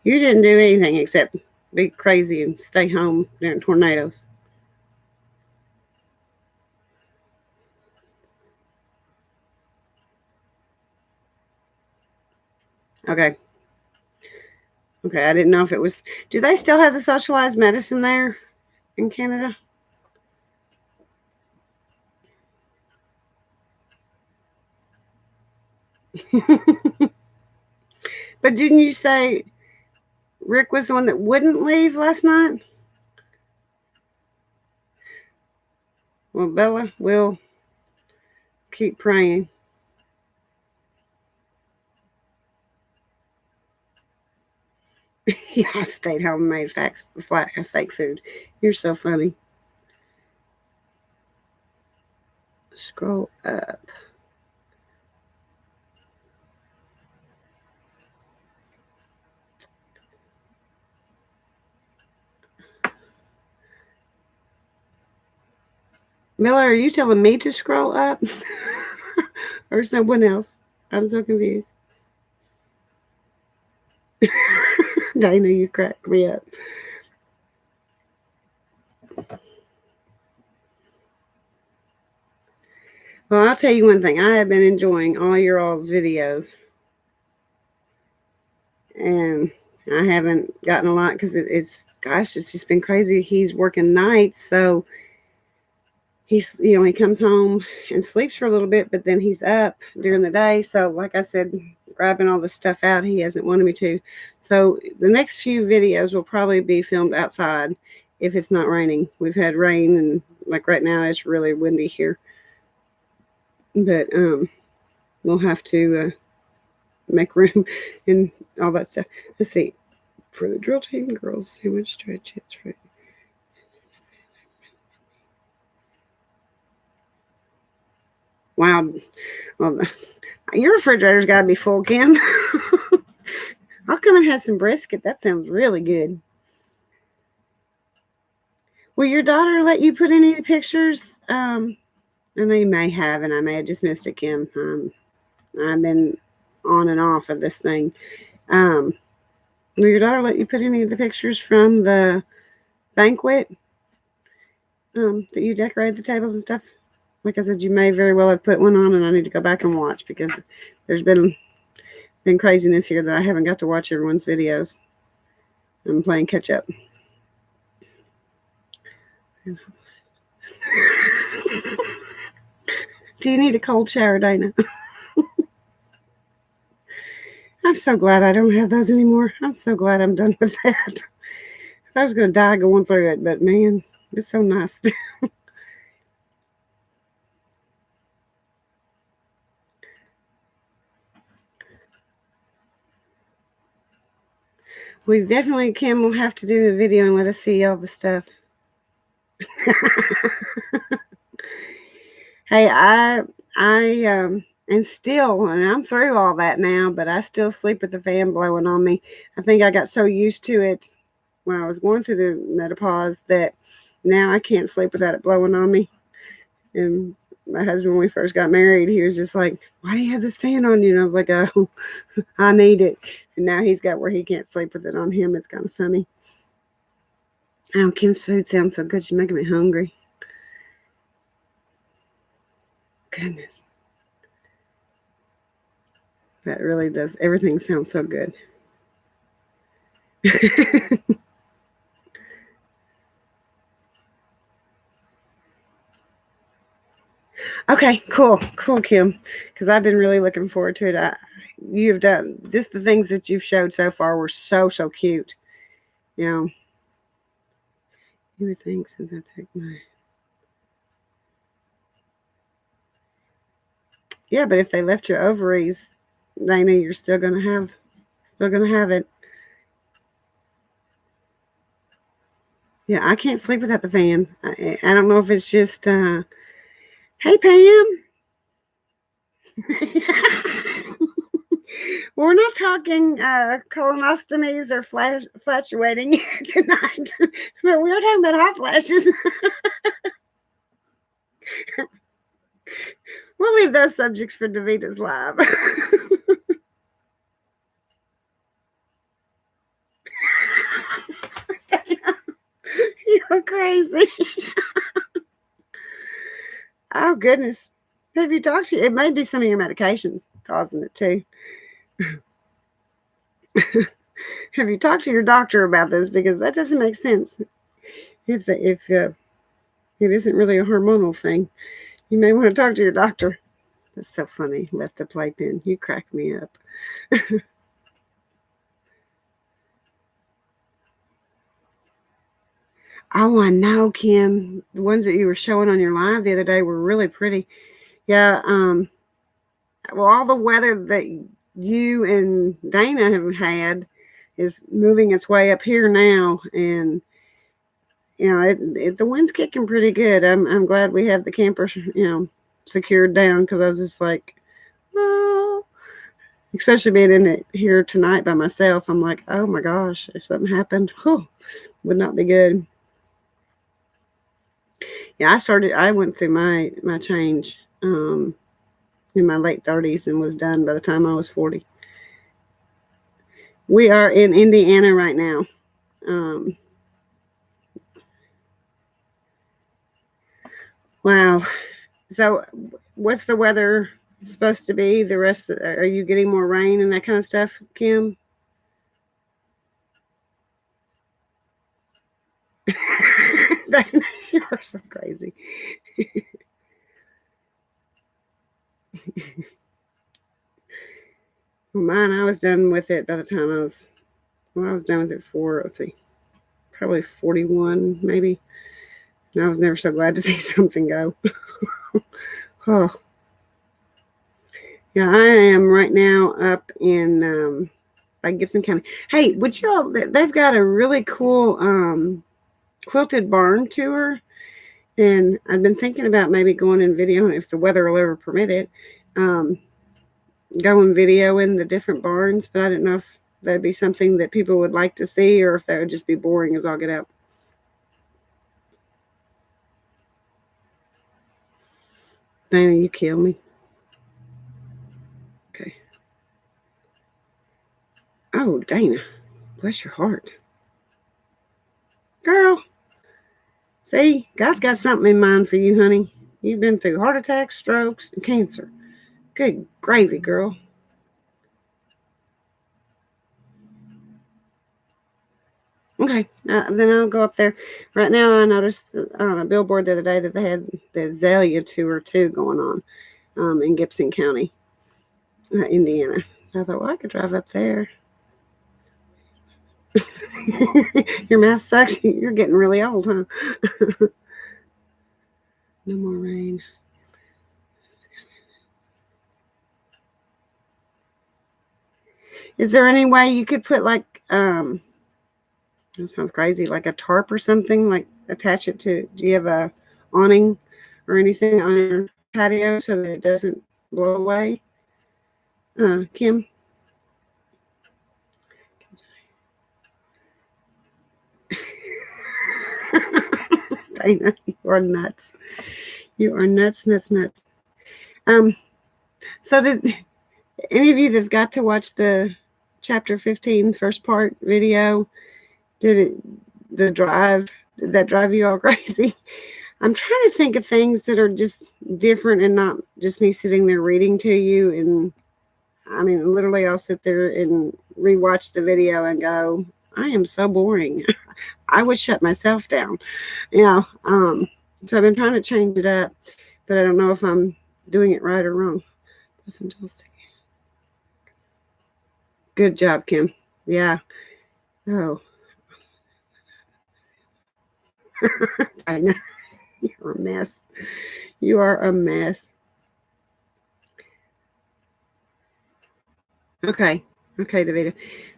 You didn't do anything except be crazy and stay home during tornadoes. Okay. Okay, I didn't know if it was. Do they still have the socialized medicine there in Canada? But didn't you say Rick was the one that wouldn't leave last night? Well, Bella, we'll keep praying. Yeah, I stayed home and made fake food. You're so funny. Scroll up. Miller, are you telling me to scroll up or someone else? I'm so confused. Dana, you cracked me up. Well, I'll tell you one thing. I have been enjoying all your all's videos, and I haven't gotten a lot because it's just been crazy. He's working nights, so he comes home and sleeps for a little bit, but then he's up during the day. So, like I said, grabbing all the stuff out, he hasn't wanted me to. So the next few videos will probably be filmed outside if it's not raining. We've had rain, and like right now it's really windy here, but we'll have to make room and all that stuff. Let's see. For the drill team girls, how much stretch it's for? Wow. Well, your refrigerator's got to be full, Kim. I'll come and have some brisket. That sounds really good. Will your daughter let you put any pictures? I know you may have, and I may have just missed it, Kim. I've been on and off of this thing. Will your daughter let you put any of the pictures from the banquet that you decorated the tables and stuff? Like I said, you may very well have put one on, and I need to go back and watch because there's been craziness here that I haven't got to watch everyone's videos. I'm playing catch up. Do you need a cold shower, Dana? I'm so glad I don't have those anymore. I'm so glad I'm done with that. I was going to die going through it, but man, it's so nice. We definitely, Kim, will have to do a video and let us see all the stuff. Hey, and still, and I'm through all that now, but I still sleep with the fan blowing on me. I think I got so used to it when I was going through the menopause that now I can't sleep without it blowing on me. And my husband, when we first got married, he was just like, "Why do you have this fan on you?" And I was like, "Oh, I need it." And now he's got where he can't sleep with it on him. It's kind of funny. Oh, Kim's food sounds so good. She's making me hungry. goodness. That really does. Everything sounds so good. Okay, cool, Kim. Because I've been really looking forward to it. You've done just the things that you've showed so far were so cute. You know, you would think since I took my but if they left your ovaries, Dana, you're still gonna have it. Yeah, I can't sleep without the fan. I don't know if it's just hey Pam. We're not talking colonostomies or flatulating here tonight. No, we are talking about hot flashes. We'll leave those subjects for Davita's Live. You're crazy. Oh, goodness. Have you talked to you? It may be some of your medications causing it, too. Have you talked to your doctor about this? Because that doesn't make sense. If it isn't really a hormonal thing, you may want to talk to your doctor. That's so funny. Left the playpen. You crack me up. Oh, I know, Kim. The ones that you were showing on your live the other day were really pretty. Yeah. Well, all the weather that you and Dana have had is moving its way up here now, and the wind's kicking pretty good. I'm glad we have the camper, secured down, because I was just like, oh, especially being in it here tonight by myself. I'm like, oh my gosh, if something happened, would not be good. Yeah, I went through my change in my late 30s and was done by the time I was 40. We are in Indiana right now. Wow. So what's the weather supposed to be the rest of are you getting more rain and that kind of stuff, Kim? You are so crazy. Mine, I was done with it by the time I was done with it for, let's see, probably 41 maybe. And I was never so glad to see something go. Oh. Yeah, I am right now up in by Gibson County. Hey, would you all, they've got a really cool quilted barn tour, and I've been thinking about maybe going in video if the weather will ever permit it. Go and video in the different barns, but I didn't know if that'd be something that people would like to see, or if that would just be boring as all get out. Dana, you kill me. Okay. Oh, Dana, bless your heart, girl. See, God's got something in mind for you, honey. You've been through heart attacks, strokes, and cancer. Good gravy, girl. Okay, then I'll go up there. Right now, I noticed on a billboard the other day that they had the Azalea Tour 2 going on in Gibson County, Indiana. So I thought, well, I could drive up there. Your math sucks. You're getting really old, huh? No more rain. Is there any way you could put that sounds crazy, like a tarp or something, like attach it to, do you have a awning or anything on your patio so that it doesn't blow away? Kim? Dana, you are nuts. You are nuts. So did any of you that got to watch the chapter 15 first part video, did that drive you all crazy? I'm trying to think of things that are just different and not just me sitting there reading to you. And I mean, literally, I'll sit there and rewatch the video and go, I am so boring. I would shut myself down. Yeah. So I've been trying to change it up, but I don't know if I'm doing it right or wrong. Good job, Kim. Yeah. Oh, I know. You're a mess. You are a mess. Okay. Okay, Davida.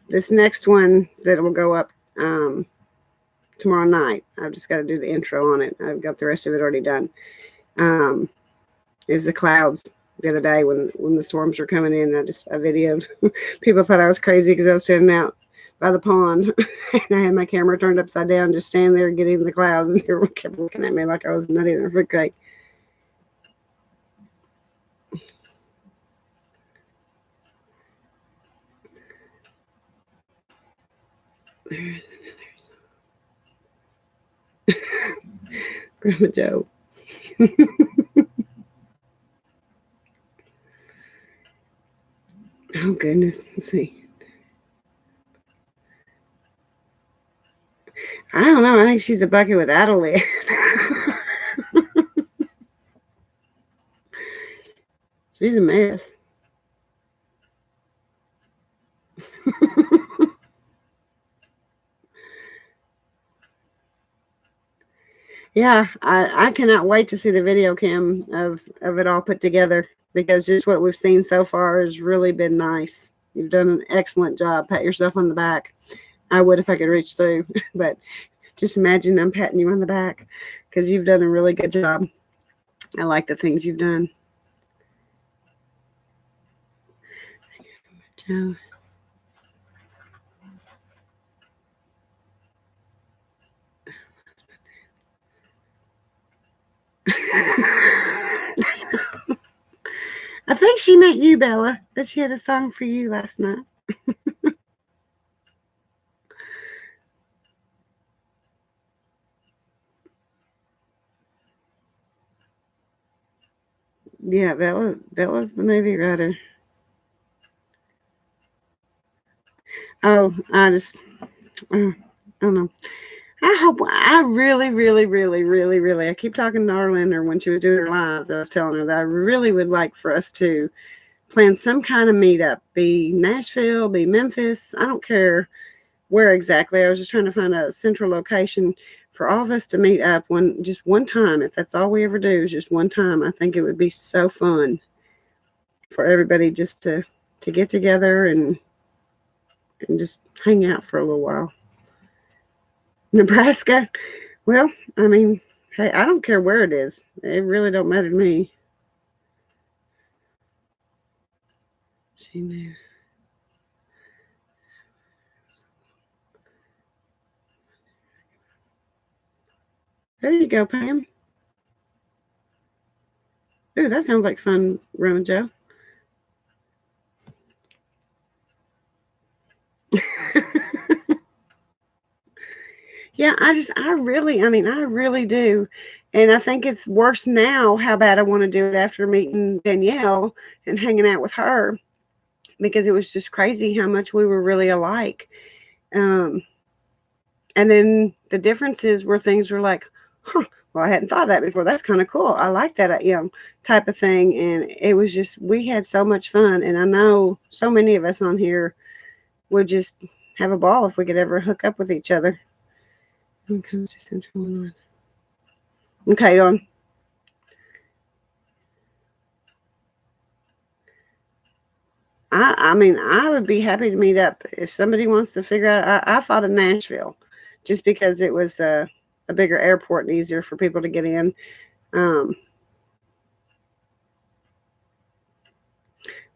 This next one that will go up tomorrow night, I've just got to do the intro on it. I've got the rest of it already done. Um, is the clouds the other day when the storms were coming in. I videoed. People thought I was crazy because I was sitting out by the pond and I had my camera turned upside down, just standing there getting the clouds, and everyone kept looking at me like I was nutty in a fruit cake. There's Grandma Joe. Oh goodness, let's see. I don't know. I think she's a bucket without a lid. She's a mess. Yeah, I cannot wait to see the video, Kim, of it all put together, because just what we've seen so far has really been nice. You've done an excellent job. Pat yourself on the back. I would if I could reach through, but just imagine I'm patting you on the back because you've done a really good job. I like the things you've done. Joe. I think she met you, Bella, that she had a song for you last night. Yeah, Bella's the movie writer. Oh, I don't know. I really, really, really, really, really, I keep talking to Arlinda when she was doing her live. I was telling her that I really would like for us to plan some kind of meetup, be Nashville, be Memphis. I don't care where exactly. I was just trying to find a central location for all of us to meet up just one time. If that's all we ever do is just one time, I think it would be so fun for everybody just to get together and just hang out for a little while. Nebraska. Well, I mean, hey, I don't care where it is. It really don't matter to me. She knew. There you go, Pam. Ooh, that sounds like fun, Roman Joe. Yeah, I really do. And I think it's worse now how bad I want to do it after meeting Danielle and hanging out with her, because it was just crazy how much we were really alike. Um, and then the differences were things were like, huh, well, I hadn't thought of that before. That's kind of cool. I like that, type of thing. And it was just, we had so much fun. And I know so many of us on here would just have a ball if we could ever hook up with each other. Okay, Dawn. I mean, I would be happy to meet up if somebody wants to figure out. I thought of Nashville, just because it was a bigger airport and easier for people to get in. Um,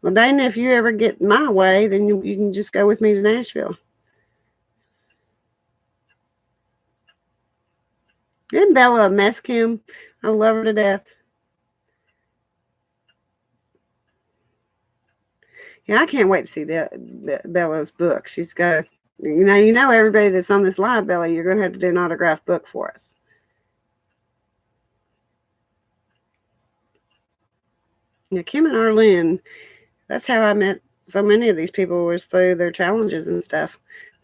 well, Dana, if you ever get my way, then you can just go with me to Nashville. Isn't Bella a mess, Kim? I love her to death. Yeah, I can't wait to see Bella's book. She's got, everybody that's on this live, Bella, you're going to have to do an autographed book for us. Now, Kim and Arlene, that's how I met so many of these people, was through their challenges and stuff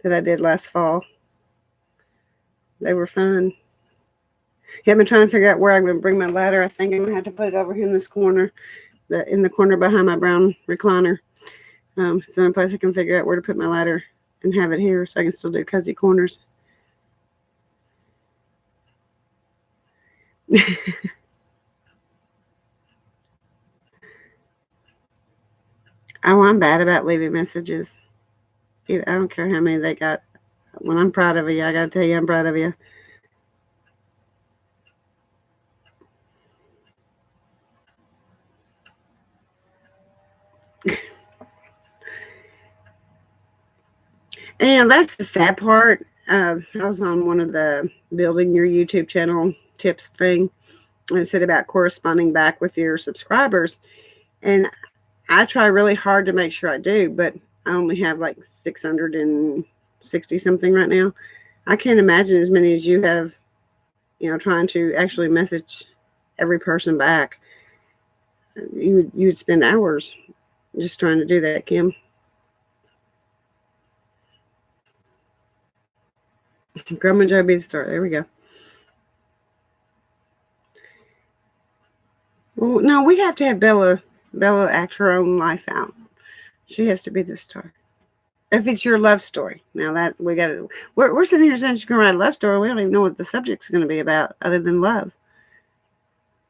that I did last fall. They were fun. Yeah, I've been trying to figure out where I'm going to bring my ladder. I think I'm going to have to put it over here in this corner, in the corner behind my brown recliner. So in place I can figure out where to put my ladder and have it here so I can still do cozy corners. Oh, I'm bad about leaving messages. I don't care how many they got. When I'm proud of you, I got to tell you I'm proud of you. And that's the sad part. I was on one of the building your YouTube channel tips thing, and it said about corresponding back with your subscribers. And I try really hard to make sure I do, but I only have like 660 something right now. I can't imagine as many as you have, trying to actually message every person back. You'd spend hours just trying to do that, Kim. Grandma Joe be the star. There we go. Well, no, we have to have Bella act her own life out. She has to be the star. If it's your love story. Now that we got to, we're sitting here saying she's going to write a love story. We don't even know what the subject's going to be about other than love.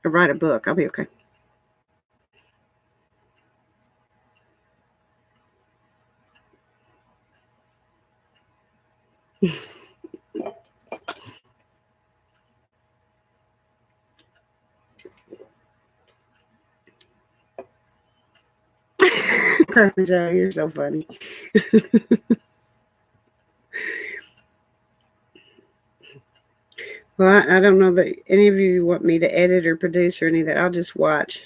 Or write a book. I'll be okay. Grandma Joe, you're so funny. Well, I don't know that any of you want me to edit or produce or any of that. I'll just watch.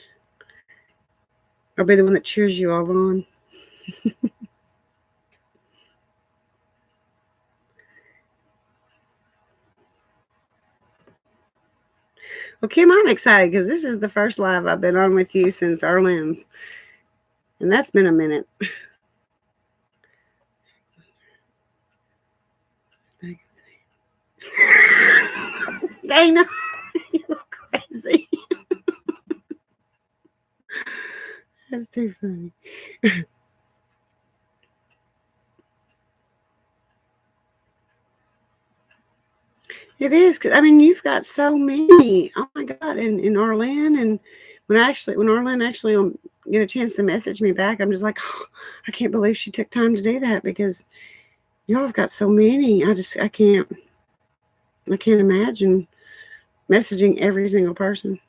I'll be the one that cheers you all on. Well, Kim, I'm excited because this is the first live I've been on with you since Arlene's. And that's been a minute. Dana, you're crazy. That's too funny. It is. I mean, you've got so many. Oh my God! In Arlene, and when Arlene actually get a chance to message me back, I'm just like, oh, I can't believe she took time to do that because y'all have got so many. I can't imagine messaging every single person.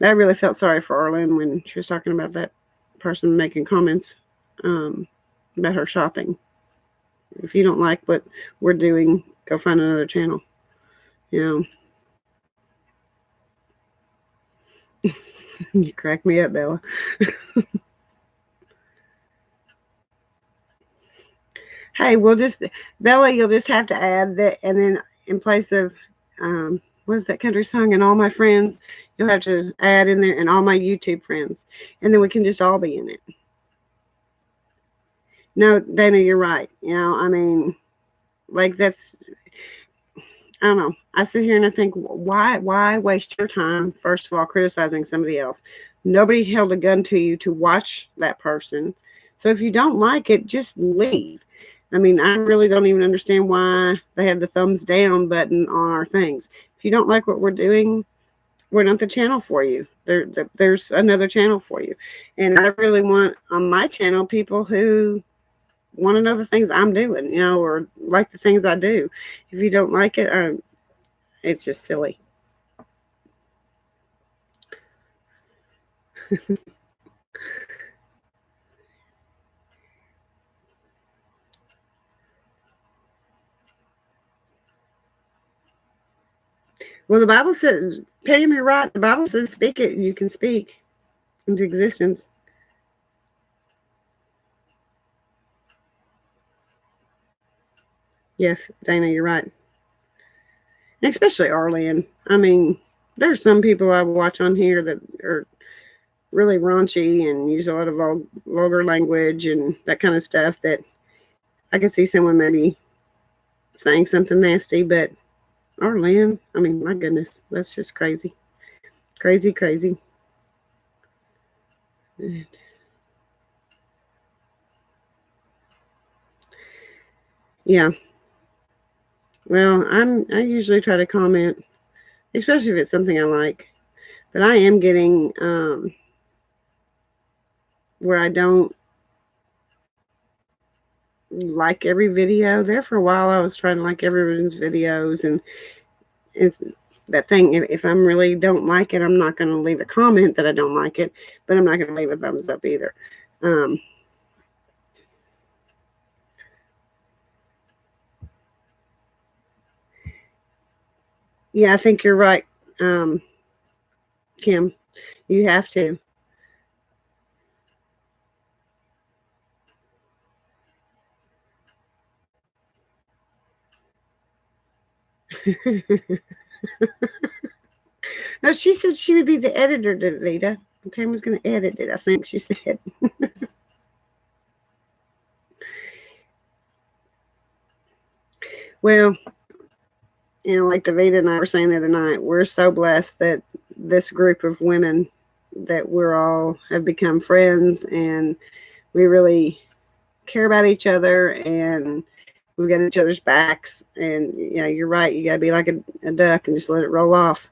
I really felt sorry for Arlene when she was talking about that person making comments about her shopping. If you don't like what we're doing, go find another channel. You you crack me up, Bella. Hey, Bella, you'll just have to add that, and then in place of what is that country song? And all my friends, you'll have to add in there, and all my YouTube friends, and then we can just all be in it. No, Dana, you're right. I mean, like that's, I don't know. I sit here and I think, why waste your time? First of all, criticizing somebody else. Nobody held a gun to you to watch that person. So if you don't like it, just leave. I mean, I really don't even understand why they have the thumbs down button on our things. If you don't like what we're doing, we're not the channel for you. There's another channel for you. And I really want on my channel people who want to know the things I'm doing, or like the things I do. If you don't like it, it's just silly. Well, the Bible says, Pam, you're right. The Bible says, speak it, and you can speak into existence. Yes, Dana, you're right. And especially Arlene. I mean, there's some people I watch on here that are really raunchy and use a lot of vulgar language and that kind of stuff, that I could see someone maybe saying something nasty. But our Lynn, I mean, my goodness, that's just crazy. Crazy, crazy. Yeah. Well, I usually try to comment, especially if it's something I like. But I am getting where I don't like every video. There for a while, I was trying to like everyone's videos, and it's that thing. If I'm really don't like it, I'm not going to leave a comment that I don't like it, but I'm not going to leave a thumbs up either. Yeah, I think you're right, Kim. You have to. No, she said she would be the editor, Davita. Pam was going to edit it, I think she said. Well, like Davita and I were saying the other night, we're so blessed that this group of women, that we're all have become friends, and we really care about each other, and we've got each other's backs. And you're right, you got to be like a duck and just let it roll off,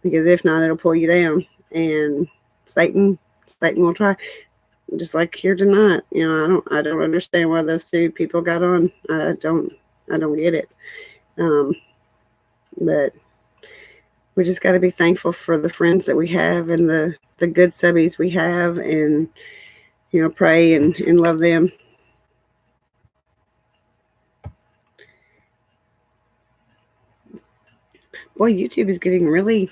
because if not, it'll pull you down. And Satan will try, just like here tonight. I don't understand why those two people got on. I don't get it. But we just got to be thankful for the friends that we have, and the good subbies we have, and pray and love them. Boy, YouTube is getting really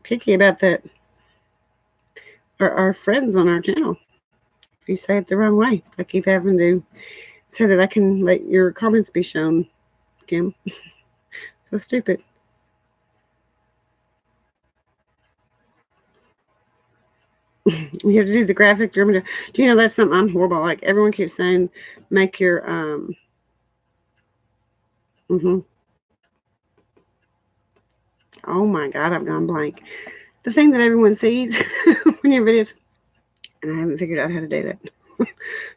picky about that. Our friends on our channel. If you say it the wrong way, I keep having to say that I can let your comments be shown, Kim. So stupid. You have to do the graphic. Do you know that's something I'm horrible? Like, everyone keeps saying, make your Oh my God, I've gone blank. The thing that everyone sees when your videos, and I haven't figured out how to do that.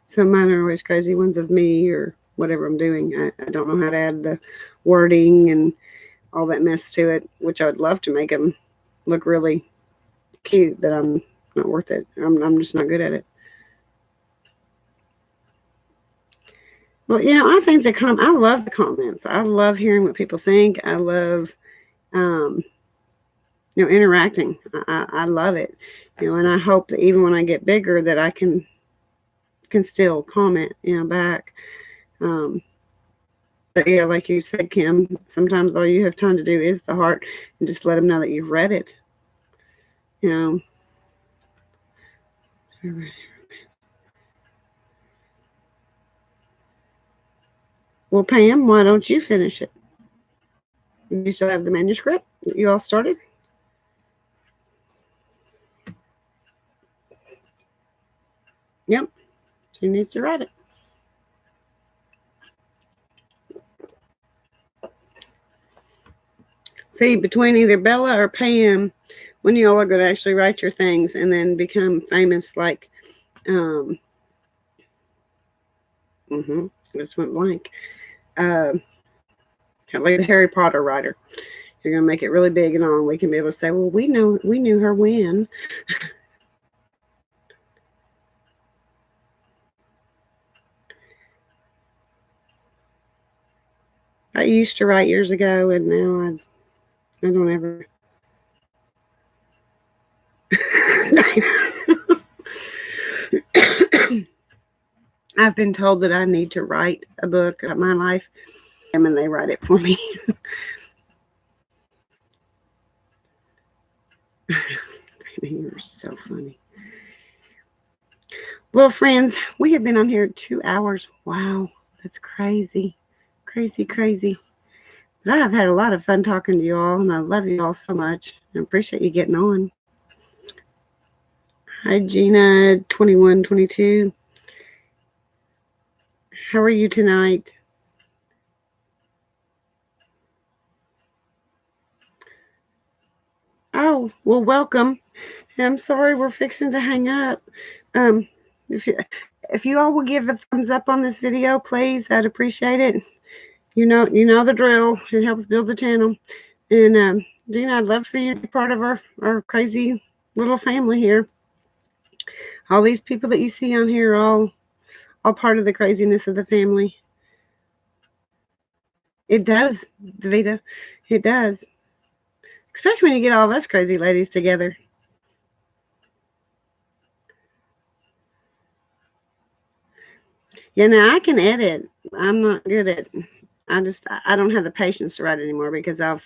So mine are always crazy ones of me or whatever I'm doing. I don't know how to add the wording and all that mess to it, which I would love to make them look really cute, but I'm not worth it. I'm just not good at it. Well, I think I love the comments. I love hearing what people think. I love, interacting. I love it. And I hope that even when I get bigger, that I can still comment, back. But yeah, like you said, Kim, sometimes all you have time to do is the heart, and just let them know that you've read it. Well, Pam, why don't you finish it? You still have the manuscript that you all started? Yep. She needs to write it. See, between either Bella or Pam, when you all are going to actually write your things and then become famous, like, just went blank. Like the Harry Potter writer. You're going to make it really big and all, and we can be able to say, well, we knew her when. I used to write years ago, and now I don't ever. I've been told that I need to write a book of my life, and they write it for me. You're so funny. Well, friends, we have been on here 2 hours. Wow, that's crazy. Crazy, crazy. But I have had a lot of fun talking to you all, and I love you all so much. I appreciate you getting on. Hi, Gina, 2122. How are you tonight? Oh, well, welcome. I'm sorry we're fixing to hang up. Um, if you all will give a thumbs up on this video, please, I'd appreciate it. You know the drill. It helps build the channel. And Gina, I'd love for you to be part of our crazy little family here. All these people that you see on here are all part of the craziness of the family. It does, Davita. It does. Especially when you get all of us crazy ladies together. Yeah, now I can edit. I'm not good at. I don't have the patience to write anymore because I'll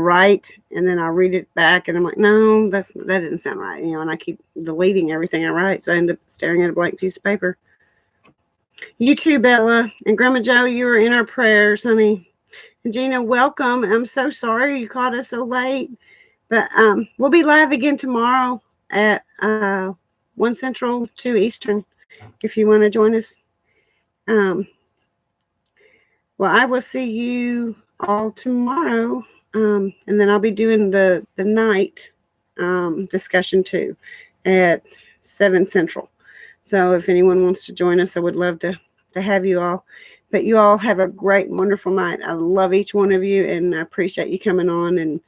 write and then I'll read it back and I'm like, no, that didn't sound right, and I keep deleting everything I write, so I end up staring at a blank piece of paper. You too, Bella, and Grandma Joe, you were in our prayers, honey. And Gina, welcome. I'm so sorry you caught us so late, but we'll be live again tomorrow at 1 Central, 2 Eastern, if you want to join us. Well, I will see you all tomorrow, and then I'll be doing the night discussion too at 7 Central. So if anyone wants to join us, I would love to have you all. But you all have a great, wonderful night. I love each one of you, and I appreciate you coming on and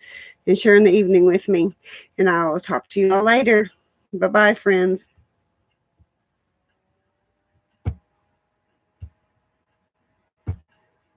sharing the evening with me. And I'll talk to you all later. Bye-bye, friends.